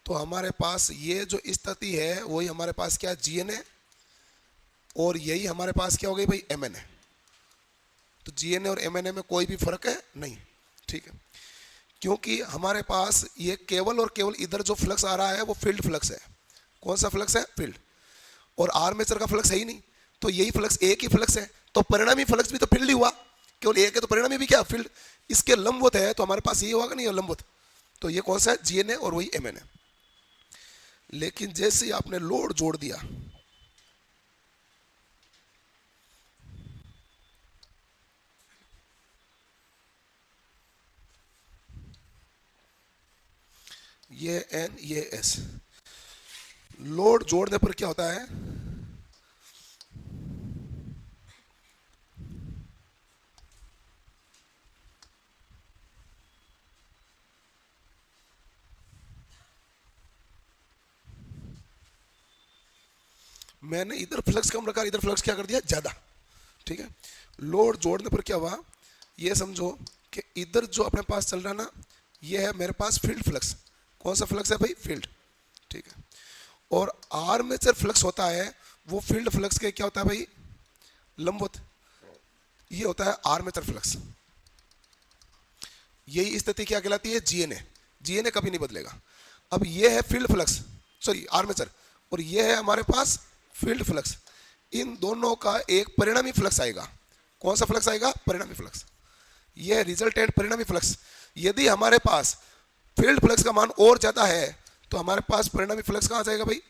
तो हमारे पास ये जो स्थिति है वही हमारे पास क्या? जीएन है। और यही हमारे पास क्या हो गई भाई? एमएनए। तो जीएनए और एमएनए में कोई भी फर्क है नहीं। ठीक है, क्योंकि हमारे पास ये केवल और केवल इधर जो फ्लक्स आ रहा है वो फील्ड फ्लक्स है। कौन सा फ्लक्स है? फील्ड। और आर्मेचर का फ्लक्स है ही नहीं, तो यही फ्लक्स एक ही फ्लक्स है, तो परिणामी फ्लक्स भी तो फील्ड ही हुआ। केवल एक है तो परिणामी भी क्या? फील्ड। इसके लंबवत है तो हमारे पास ये होगा नहीं, लंबवत। तो ये कौन सा है? जीएनए और वही एमएनए। लेकिन जैसे ही आपने लोड जोड़ दिया, ये एन ये एस, लोड जोड़ने पर क्या होता है? मैंने इधर फ्लक्स कम रखा, इधर फ्लक्स क्या कर दिया? ज्यादा। ठीक है, लोड जोड़ने पर क्या हुआ? ये समझो कि इधर जो अपने पास चल रहा ना, ये है मेरे पास फील्ड फ्लक्स। कौन सा फ्लक्स है भाई? फील्ड। ठीक है। और आर्मेचर फ्लक्स होता है वो फील्ड फ्लक्स के क्या होता है भाई? लंबवत। ये होता है आर्मेचर फ्लक्स। यही स्थिति क्या कहलाती है? जीएनए। जीएनए कभी नहीं बदलेगा। अब ये है फील्ड फ्लक्स, सॉरी आर्मेचर, और ये है हमारे पास फील्ड फ्लक्स। इन दोनों का एक परिणामी फ्लक्स आएगा। कौन सा फ्लक्स आएगा? परिणामी फ्लक्स। ये रिजल्टेंट परिणामी फ्लक्स। यदि हमारे पास फील्ड फ्लक्स का मान और ज्यादा है तो हमारे पास परिणामी फ्लक्स कहां जाएगा भाई?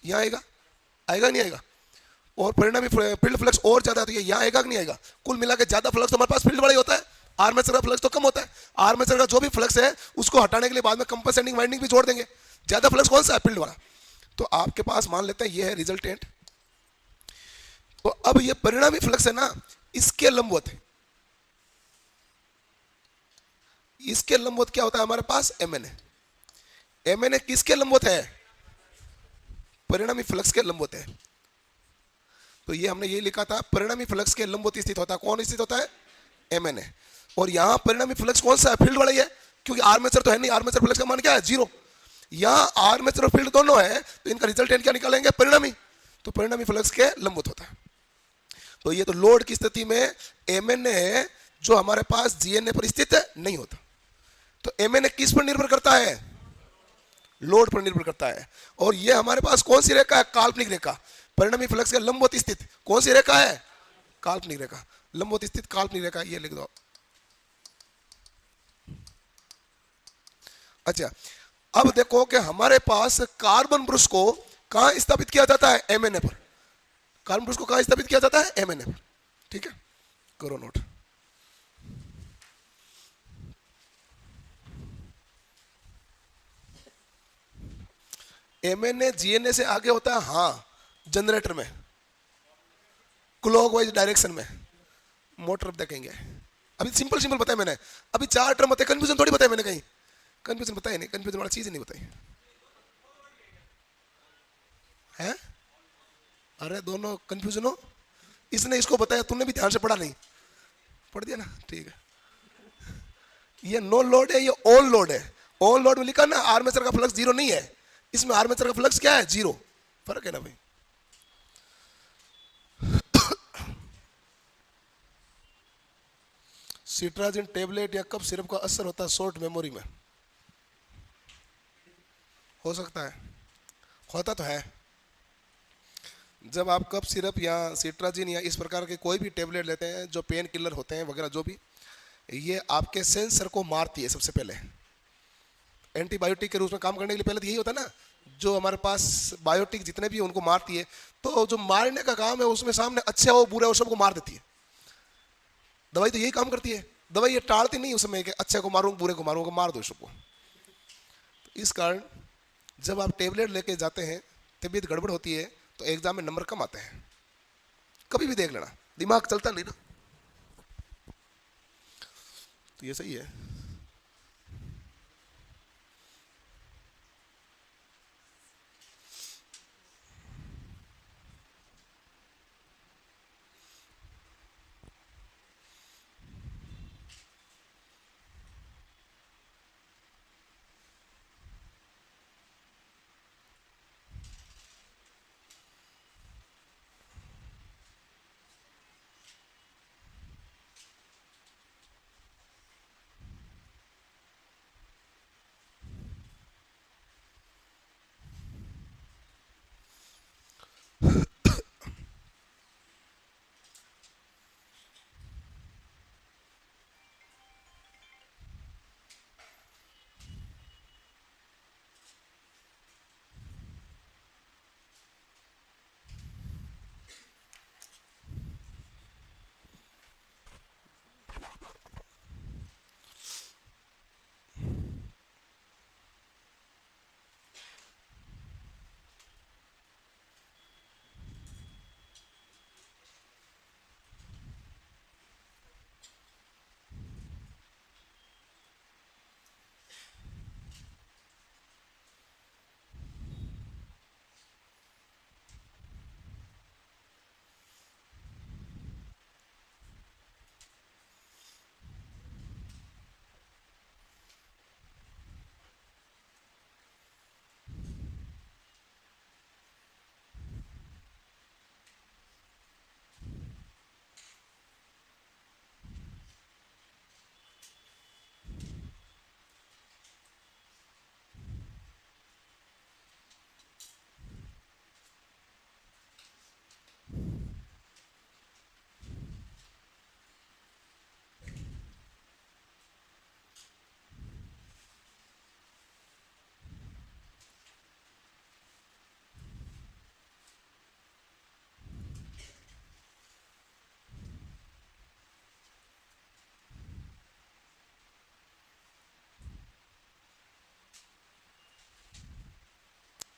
यहां आएगा, आएगा नहीं आएगा? और परिणामी फील्ड फ्लक्स और ज्यादा है तो ये यहां आएगा कि नहीं आएगा? कुल मिला के ज्यादा फ्लक्स तो हमारे पास फील्ड वाला ही होता है, आर्मेचर का फ्लक्स तो कम होता है। आर्मेचर का जो भी फ्लक्स है उसको हटाने के लिए बाद में कंपनसेटिंग वाइंडिंग भी जोड़ देंगे। ज्यादा फ्लक्स कौन सा है? फील्ड वाला। तो आपके पास मान लेते हैं ये है रिजल्टेंट। तो अब ये परिणामी फ्लक्स है ना, इसके लंबवत, इसके लंबवत क्या होता है हमारे पास, M N A. M N A किसके लंबवत है, परिणामी फ्लक्स के लंबवत है। तो ये हमने ये लिखा था, परिणामी फ्लक्स के लंबवत स्थित होता है, कौन स्थित होता है, एम एन ए। और यहां परिणामी फ्लक्स कौन सा है, फील्ड वाला ही है, क्योंकि आर्मेचर तो है नहीं, आर्मेचर फ्लक्स का मान क्या है, जीरो। यहां आर्मेचर और फील्ड दोनों है, तो इनका रिजल्टेंट क्या निकालेंगे, परिणामी। तो परिणामी फ्लक्स के लंबवत होता है। तो ये तो लोड की स्थिति में एम एन ए जो हमारे पास जी एन ए पर स्थित नहीं होता। तो एम एन ए किस पर निर्भर करता है, लोड पर निर्भर करता है। और ये हमारे पास कौन सी रेखा है, काल्पनिक रेखा। परिणामी फ्लक्स के लंबवत स्थित कौन सी रेखा है, काल्पनिक रेखा। लंबवत स्थित काल्पनिक रेखा, ये लिख दो। अच्छा, अब देखो कि हमारे पास कार्बन ब्रुश को कहां स्थापित किया जाता है, एमएनए पर। कार्बन ब्रुश को कहां स्थापित किया जाता है, एमएनए पर। ठीक है, करो नोट। एमएनए जीएनए से आगे होता है, हाँ, जनरेटर में, क्लॉकवाइज डायरेक्शन में। मोटर देखेंगे, अभी सिंपल सिंपल बताया मैंने, अभी चार टर्म बताए, कंफ्यूजन थोड़ी बताया मैंने, कहीं कंफ्यूजन बताया नहीं, कंफ्यूजन वाला चीज नहीं बताई है। अरे दोनों कंफ्यूजन हो, इसने इसको बताया, तूने भी ध्यान से पढ़ा नहीं, पढ़ दिया ना, ठीक है। ये नो लोड है, ये ऑन लोड है। ऑन लोड में लिखा ना आर्मेचर का फ्लक्स जीरो नहीं है, इसमें आर्मेचर का फ्लक्स क्या है, जीरो। फर्क है ना भाई। सिट्राजिन टेबलेट या कप सिरप का असर होता है शॉर्ट मेमोरी में, हो सकता है, होता तो है। जब आप कप सिरप या सिट्राजिन या इस प्रकार के कोई भी टेबलेट लेते हैं जो पेन किलर होते हैं वगैरह, जो भी, ये आपके सेंसर को मारती है सबसे पहले। एंटीबायोटिक के रूप में काम करने के लिए पहले तो यही होता है ना, जो हमारे पास बायोटिक जितने भी हैं उनको मारती है। तो जो मारने का काम है उसमें सामने अच्छे हो बुरे हो सबको मार देती है। दवाई तो यही काम करती है, दवाई ये टालती नहीं उसमें कि अच्छे को मारूं बुरे को मारूंगा, मार दो सबको। तो इस कारण जब आप टेबलेट लेके जाते हैं, तबीयत गड़बड़ होती है, तो एग्जाम में नंबर कम आते हैं। कभी भी देख लेना, दिमाग चलता नहीं ना, तो ये सही है।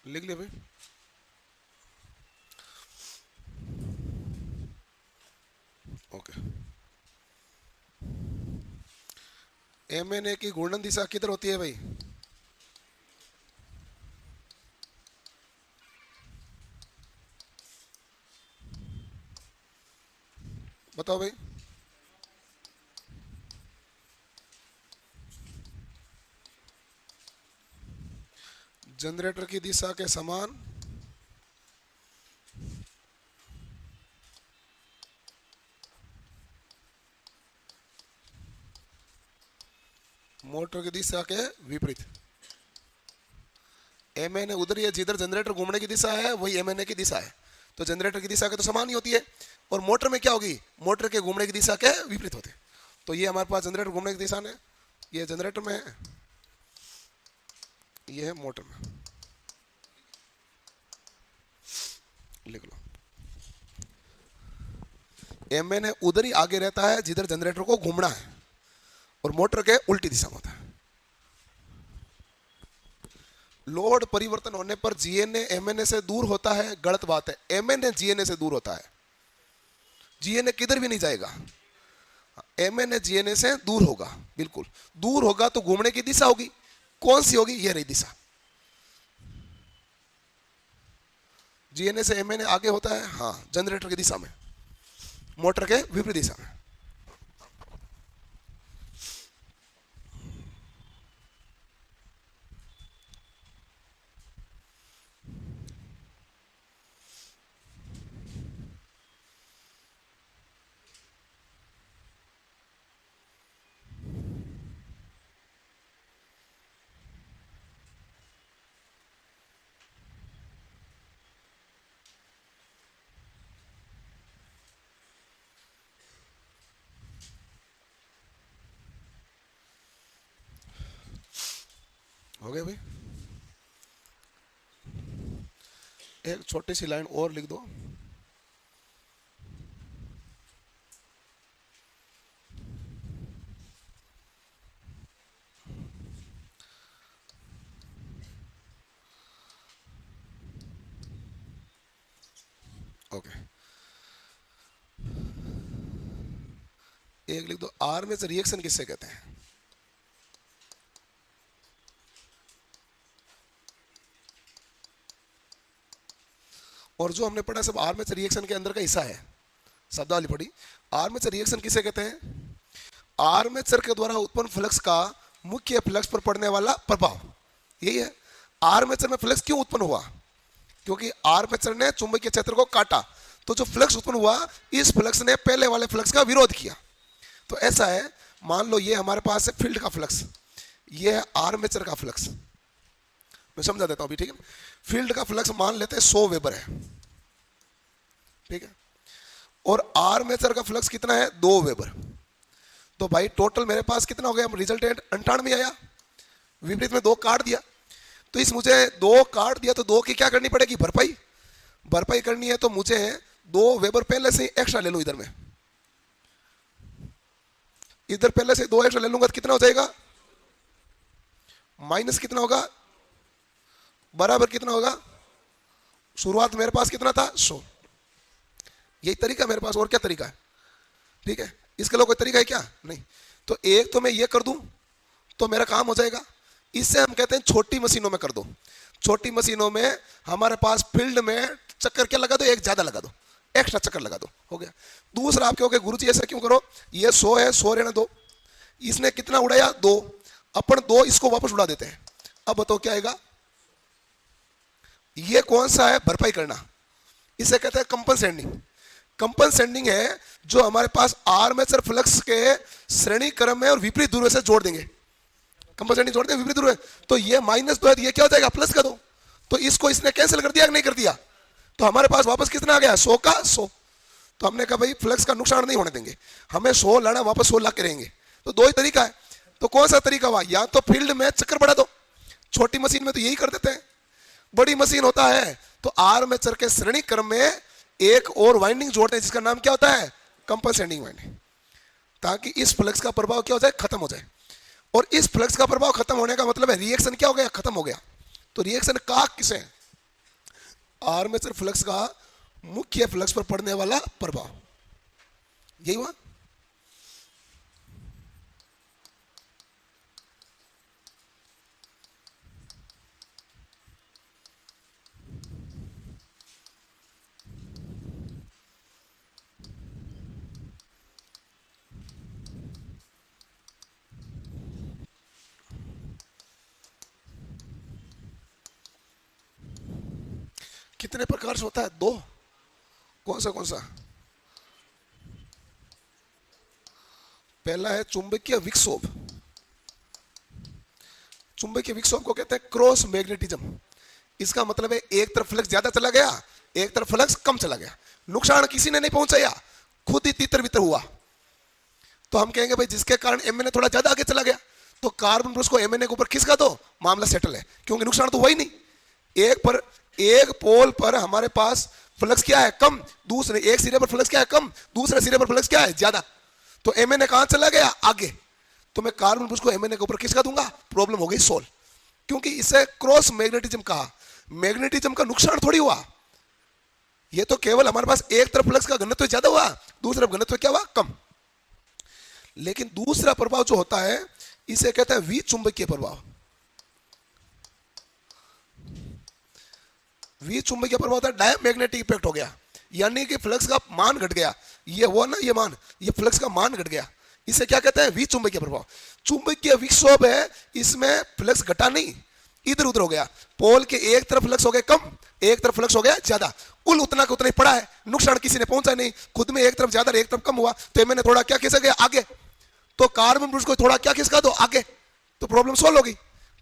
लिख लिया भाई। ओके। एम एन ए की घूर्णन दिशा किधर होती है भाई? बताओ भाई। जनरेटर की दिशा के समान मोटर की दिशा के विपरीत। एम एन ए उधर ही है जिधर जनरेटर घूमने की दिशा है, वही एम एन ए की दिशा है। तो जनरेटर की दिशा के तो समान ही होती है। और मोटर में क्या होगी? मोटर के घूमने की दिशा के विपरीत होते। तो ये हमारे पास जनरेटर घूमने की दिशा है, ये जनरेटर में है, ये है मोटर में। लिख लो। एम एन ए उधर ही आगे रहता है जिधर जनरेटर को घूमना है, और मोटर के उल्टी दिशा में होता है। लोड परिवर्तन होने पर जीएनए एमएनए से दूर होता है, गलत बात है। एमएनए जीएनए से दूर होता है, जीएनए किधर भी नहीं जाएगा, एमएनए जीएनए से दूर होगा। बिल्कुल दूर होगा तो घूमने की दिशा होगी, कौन सी होगी? ये रही दिशा। जीएनए से एमएनए आगे होता है, हाँ, जनरेटर की दिशा में, मोटर के विपरीत दिशा में। हो गया भाई? एक छोटी सी लाइन और लिख दो। ओके, एक लिख दो, आर्मेचर रिएक्शन किससे कहते हैं? और जो हमने पढ़ा सब आर्मेचर रिएक्शन के अंदर का हिस्सा है। शब्दावली पढ़ी। आर्मेचर रिएक्शन किसे कहते हैं? आर्मेचर के द्वारा उत्पन्न फ्लक्स का मुख्य फ्लक्स पर पड़ने वाला प्रभाव, यही है। आर्मेचर में फ्लक्स क्यों उत्पन्न हुआ? क्योंकि आर्मेचर ने चुंबकीय क्षेत्र को काटा, तो जो फ्लक्स उत्पन्न हुआ, इस फ्लक्स ने पहले वाले फ्लक्स का विरोध किया। तो ऐसा है, मान लो ये हमारे पास है फील्ड का फ्लक्स, ये है आर्मेचर का फ्लक्स। मैं समझा देता हूं अभी, ठीक है। फील्ड का फ्लक्स मान लेते हैं 100 वेबर है, ठीक है, और आर्मेचर का फ्लक्स कितना है? 2 वेबर। तो भाई टोटल मेरे पास कितना हो गया? रिजल्टेंट 98 आया, विपरीत में 2 काट दिया। तो इस मुझे 2 काट दिया, तो 2 की क्या करनी पड़ेगी? भरपाई। भरपाई करनी है तो मुझे 2 वेबर पहले से एक्स्ट्रा ले लो। इधर में, इधर पहले से 2 एक्स्ट्रा ले लूंगा तो कितना हो जाएगा? माइनस कितना होगा? बराबर कितना होगा? शुरुआत मेरे पास कितना था? 100। यही तरीका मेरे पास, और क्या तरीका है? ठीक है, इसके लिए कोई तरीका है क्या? नहीं। तो एक तो मैं ये कर दूं तो मेरा काम हो जाएगा। इससे हम कहते हैं छोटी मशीनों में कर दो। छोटी मशीनों में हमारे पास फील्ड में चक्कर क्या लगा दो? एक ज्यादा लगा दो, एक्स्ट्रा चक्कर लगा दो, हो गया। दूसरा आप कहोगे गुरुजी ऐसा क्यों करो? ये 100 है, 100 रहना दो। इसने कितना उड़ाया? 2। अपन 2 इसको वापस उड़ा देते हैं। अब बताओ क्या आएगा? ये कौन सा है? भरपाई करना। इसे कहते हैं कंपनसेटिंग। कंपनसेटिंग है जो हमारे पास आर्मेचर फ्लक्स के श्रेणी क्रम में और विपरीत ध्रुव से जोड़ देंगे। कंपनसेटिंग जोड़ देंगे विपरीत ध्रुव। तो ये -2 है, तो ये क्या हो जाएगा? प्लस का 2। तो इसको इसने कैंसिल कर दिया कि नहीं कर दिया? तो हमारे पास वापस कितना आ गया? 100 का 100। तो हमने कहा भाई फ्लक्स का नुकसान नहीं होने देंगे, हमें 100 लाना, वापस 100 ला के रहेंगे। तो 2 ही तरीका है। तो कौन सा तरीका हुआ? या तो फील्ड में चक्कर बढ़ा दो, छोटी मशीन में तो यही कर देते हैं। बड़ी मशीन होता है तो आर्मेचर के श्रेणी क्रम में एक और वाइंडिंग जोड़ते हैं, जिसका नाम क्या होता है? कंपनसेटिंग वाइंडिंग, ताकि इस फ्लक्स का प्रभाव क्या हो जाए? खत्म हो जाए। और इस फ्लक्स का प्रभाव खत्म होने का मतलब है रिएक्शन क्या हो गया? खत्म हो गया। तो रिएक्शन का किसे? आर्मेचर फ्लक्स का मुख्य फ्लक्स पर पड़ने वाला प्रभाव। यही हुआ। कितने प्रकार से होता है? दो। कौन सा कौन सा? पहला है चुंबकीय विक्षोभ। चुंबकीय विक्षोभ को कहते हैं क्रॉस मैग्नेटिज्म। इसका मतलब है एक तरफ फ्लक्स ज्यादा चला गया, एक तरफ फ्लक्स कम चला गया, नुकसान किसी ने नहीं पहुंचाया, खुद ही तितर बितर हुआ। तो हम कहेंगे भाई जिसके कारण एमएनए थोड़ा ज्यादा आगे चला गया, तो कार्बन ब्रश को एमएनए के ऊपर खिसका दो, मामला सेटल है, क्योंकि नुकसान तो हुआ ही नहीं। एक पोल पर हमारे पास फ्लक्स क्या है? कम। दूसरे एक सिरे पर फ्लक्स क्या है? कम। दूसरे सिरे पर फ्लक्स क्या है? ज्यादा। तो एमएनए कहां चला गया? आगे। तो मैं कार्बन ब्रश को एमएनए के ऊपर खिसका दूंगा, प्रॉब्लम हो गई सोल्व। क्योंकि इसे क्रॉस मैग्नेटिज्म कहा। मैग्नेटिज्म का नुकसान थोड़ी हुआ, ये तो केवल हमारे पास एक तरफ फ्लक्स का घनत्व ज्यादा हुआ, दूसरी तरफ घनत्व क्या हुआ? कम। लेकिन दूसरा प्रभाव जो होता है इसे कहते हैं विचुंबकीय प्रभाव। विचुंबकीय प्रभाव होता है डायमैग्नेटिक इफेक्ट हो गया, यानी कि फ्लक्स का मान घट गया। ये हुआ ना, ये मान, ये फ्लक्स का मान घट गया, इसे क्या कहते हैं? विचुंबकीय प्रभाव। चुंबकीय विक्षोभ है, इसमें फ्लक्स घटा नहीं, इधर उधर हो गया। पोल के एक तरफ फ्लक्स हो गया कम, एक तरफ फ्लक्स हो गया ज्यादा, कुल उतना का उतना ही पड़ा है, नुकसान किसी ने पहुंचा नहीं। खुद में एक तरफ ज्यादा एक तरफ कम हुआ, तो मैंने थोड़ा क्या खिसक गया? आगे। तो कार्बन ब्रश को थोड़ा क्या खिसका दो? आगे। तो प्रॉब्लम सोल्व होगी।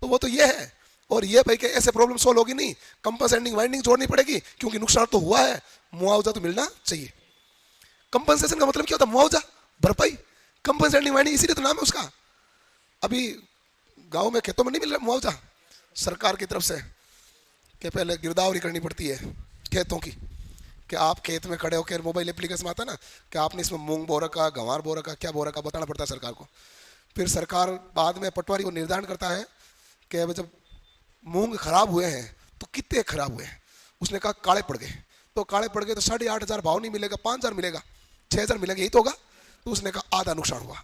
तो वो तो ये है। और ये भाई के ऐसे प्रॉब्लम सोल्व होगी नहीं, कंपनसेटिंग वाइंडिंग जोड़नी पड़ेगी, क्योंकि नुकसान तो हुआ है, मुआवजा तो मिलना चाहिए। कंपनसेशन का मतलब क्या होता है? मुआवजा, भरपाई। कंपनसेटिंग वाइंडिंग इसीलिए तो नाम है उसका। अभी गांव में खेतों में नहीं मिल रहा मुआवजा सरकार की तरफ से, कि पहले गिरदावरी करनी पड़ती है खेतों की, कि आप खेत में खड़े होकर मोबाइल एप्लीकेशन में आता है ना, कि आपने इसमें मूंग बो रखा, गंवार बो रखा, क्या बो रखा, बताना पड़ता है सरकार को। फिर सरकार बाद में पटवारी को निर्धारण करता है कि जब मूंग खराब हुए हैं तो कितने खराब हुए हैं। उसने कहा काले पड़ गए, तो काले पड़ गए तो 8,500 भाव नहीं मिलेगा, 5,000 मिलेगा, 6,000 मिलेगा, यही तो होगा। तो उसने कहा आधा नुकसान हुआ,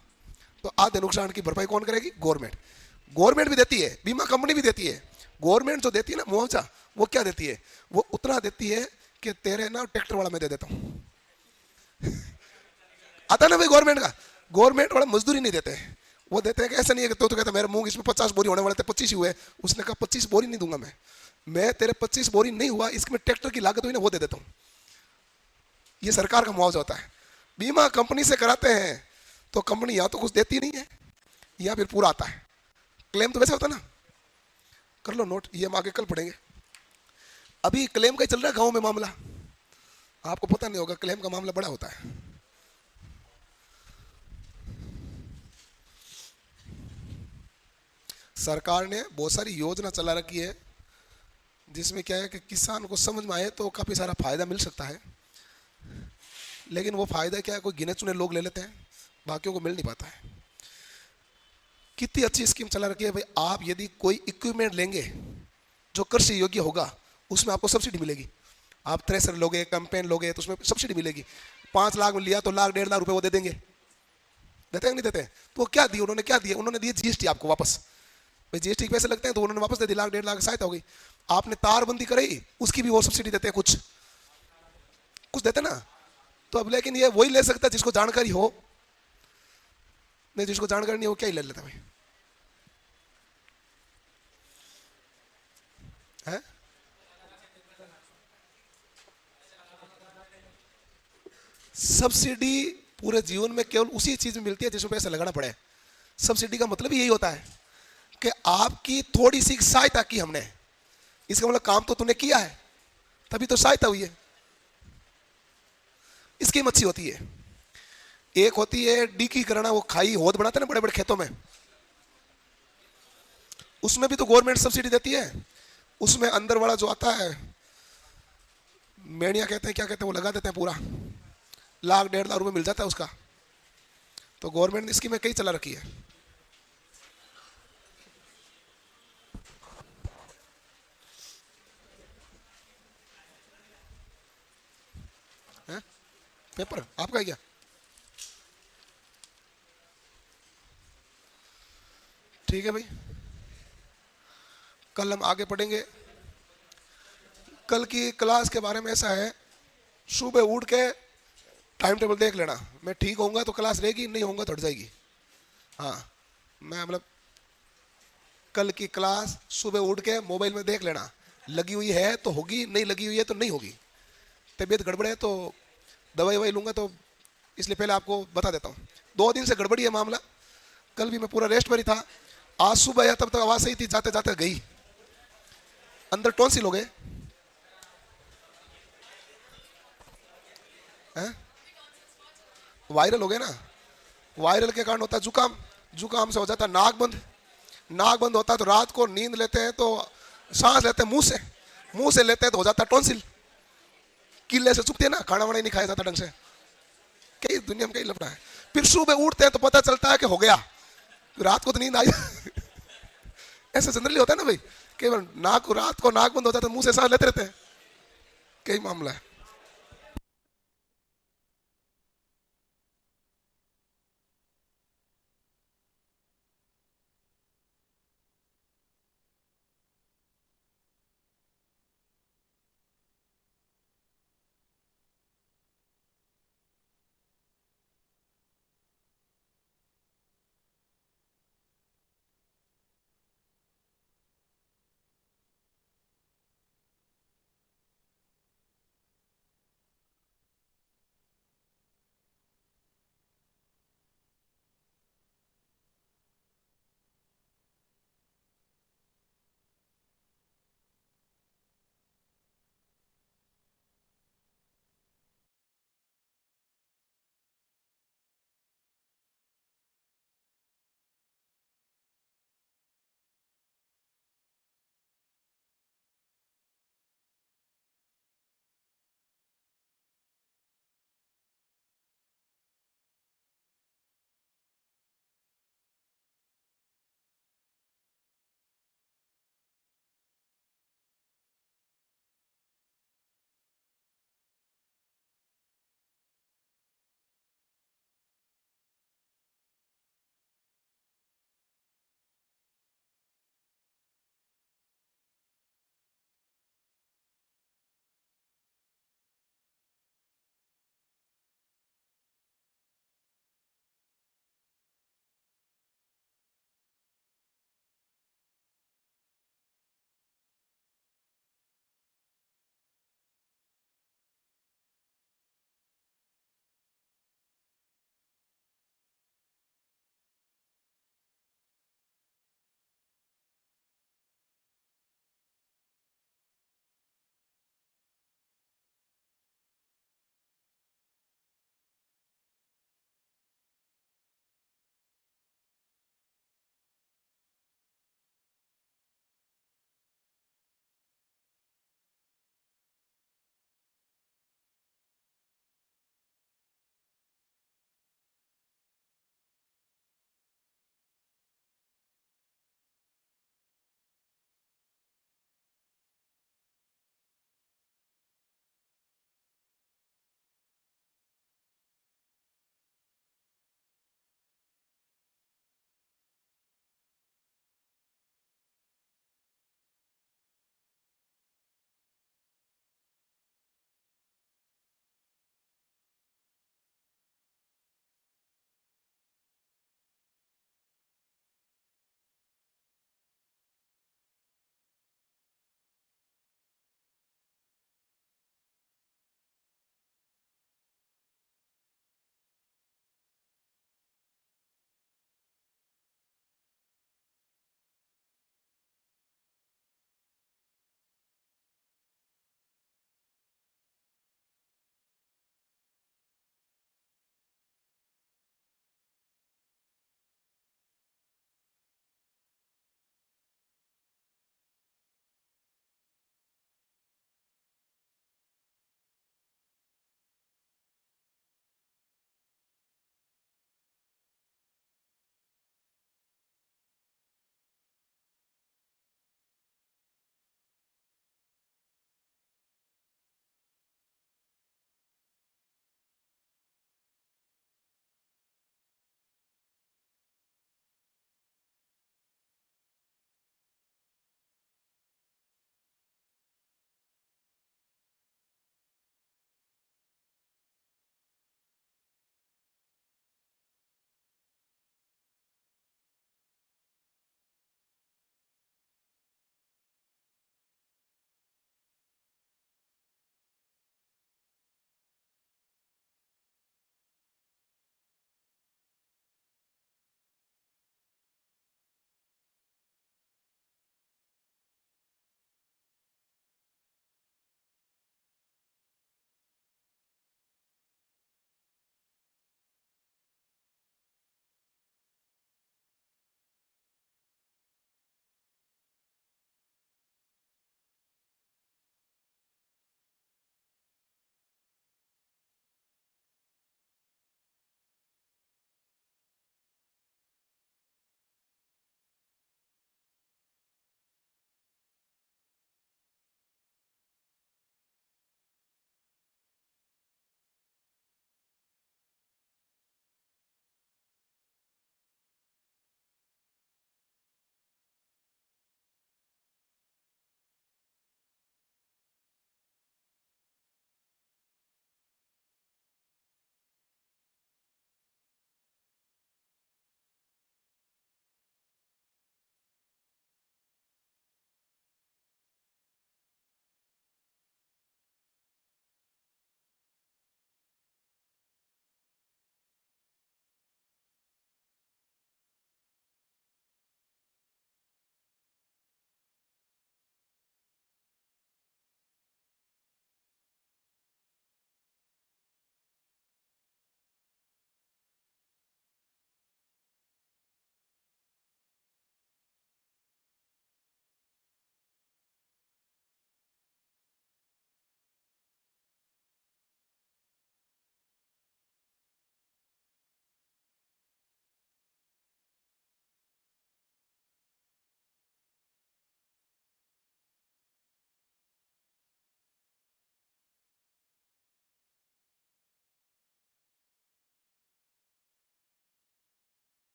तो आधे नुकसान की भरपाई कौन करेगी? गवर्नमेंट। गवर्नमेंट भी देती है, बीमा कंपनी भी देती है। गवर्नमेंट जो देती है ना मुआवजा, वो क्या देती है? वो उतना देती है कि तेरे ना ट्रैक्टर वाला मैं दे देता हूँ। आता ना भाई गवर्नमेंट का। गवर्नमेंट वाला मजदूरी नहीं देते, वो देते हैं कि ऐसा नहीं है कि तो कहता मेरे मूंग इसमें 50 बोरी होने वाले थे, 25 ही हुए। उसने कहा 25 बोरी नहीं दूंगा मैं तेरे 25 बोरी नहीं हुआ, इसमें ट्रैक्टर की लागत हुई ना, वो दे देता हूँ। ये सरकार का मुआवजा होता है। बीमा कंपनी से कराते हैं तो कंपनी या तो कुछ देती नहीं है, या फिर पूरा आता है। क्लेम तो वैसे होता ना, कर लो नोट, ये हम आगे कल पढ़ेंगे। अभी क्लेम का ही चल रहा है गांव में मामला, आपको पता नहीं होगा, क्लेम का मामला बड़ा होता है। सरकार ने बहुत सारी योजना चला रखी है, जिसमें क्या है कि किसान को समझ में आए तो काफ़ी सारा फायदा मिल सकता है, लेकिन वो फायदा क्या है, कोई गिने चुने लोग ले लेते हैं, बाकियों को मिल नहीं पाता है। कितनी अच्छी स्कीम चला रखी है भाई, आप यदि कोई इक्विपमेंट लेंगे जो कृषि योग्य होगा, उसमें आपको सब्सिडी मिलेगी। आप थ्रेसर लोगे, कंपेन लोगे, तो उसमें सब्सिडी मिलेगी। 5 लाख में लिया तो लाख 1.5 लाख रुपए वो दे देंगे। देते हैं नहीं देते? तो वो क्या दिए उन्होंने? क्या दिया उन्होंने? दिए जीएसटी आपको वापस। भाई जीएसटी के पैसे लगते हैं, तो उन्होंने वापस दे दी, लाख 1.5 लाख सहायता हो गई। आपने तारबंदी कराई, उसकी भी वो सब्सिडी देते हैं, कुछ कुछ देते ना। तो अब लेकिन ये वही ले सकता है जिसको जानकारी हो, नहीं जिसको जानकारी नहीं हो क्या ही ले लेता भाई है। सब्सिडी पूरे जीवन में केवल उसी चीज में मिलती है जिसमें पैसा लगाना पड़े। सब्सिडी का मतलब यही होता है कि आपकी थोड़ी सी सहायता की हमने, इसका मतलब काम तो तूने किया है, तभी तो सहायता हुई है। स्कीम अच्छी होती है। एक होती है डिकी करना, वो खाई होद बनाते हैं ना बड़े बड़े खेतों में, उसमें भी तो गवर्नमेंट सब्सिडी देती है। उसमें अंदर वाला जो आता है, मेड़िया कहते हैं, क्या कहते हैं, वो लगा देते हैं पूरा, लाख 1.5 लाख रुपए मिल जाता है उसका। तो गवर्नमेंट ने स्कीमें कई चला रखी है। पेपर आपका है क्या? ठीक है भाई, कल हम आगे पढ़ेंगे। कल की क्लास के बारे में ऐसा है, सुबह उठ के टाइम टेबल देख लेना। मैं ठीक होऊंगा तो क्लास रहेगी, नहीं होऊंगा तो हट जाएगी। हाँ, मैं मतलब कल की क्लास सुबह उठ के मोबाइल में देख लेना, लगी हुई है तो होगी, नहीं लगी हुई है तो नहीं होगी। तबीयत गड़बड़ है तो दवाई ववाई लूंगा, तो इसलिए पहले आपको बता देता हूँ। 2 दिन से गड़बड़ी है मामला। कल भी मैं पूरा रेस्ट पर ही था, आज सुबह आया तब तक आवाज़ सही थी, जाते जाते गई। अंदर टॉन्सिल हो गए हैं, वायरल हो गए ना। वायरल के कारण होता है जुकाम, जुकाम से हो जाता है नाक बंद, नाक बंद होता है तो रात को नींद लेते हैं तो सांस लेते हैं मुंह से, मुंह से लेते हैं तो हो जाता है टॉन्सिल, किले से चुपते हैं ना, खाना वाना नहीं खाया जाता ढंग से। कई दुनिया में कई लफड़ा है। फिर सुबह उठते हैं तो पता चलता है कि हो गया, रात को तो नींद आई ऐसा जनरली होता है ना भाई, कि नाक रात को नाक बंद हो जाता है, मुंह से सांस लेते रहते हैं, कई मामला है।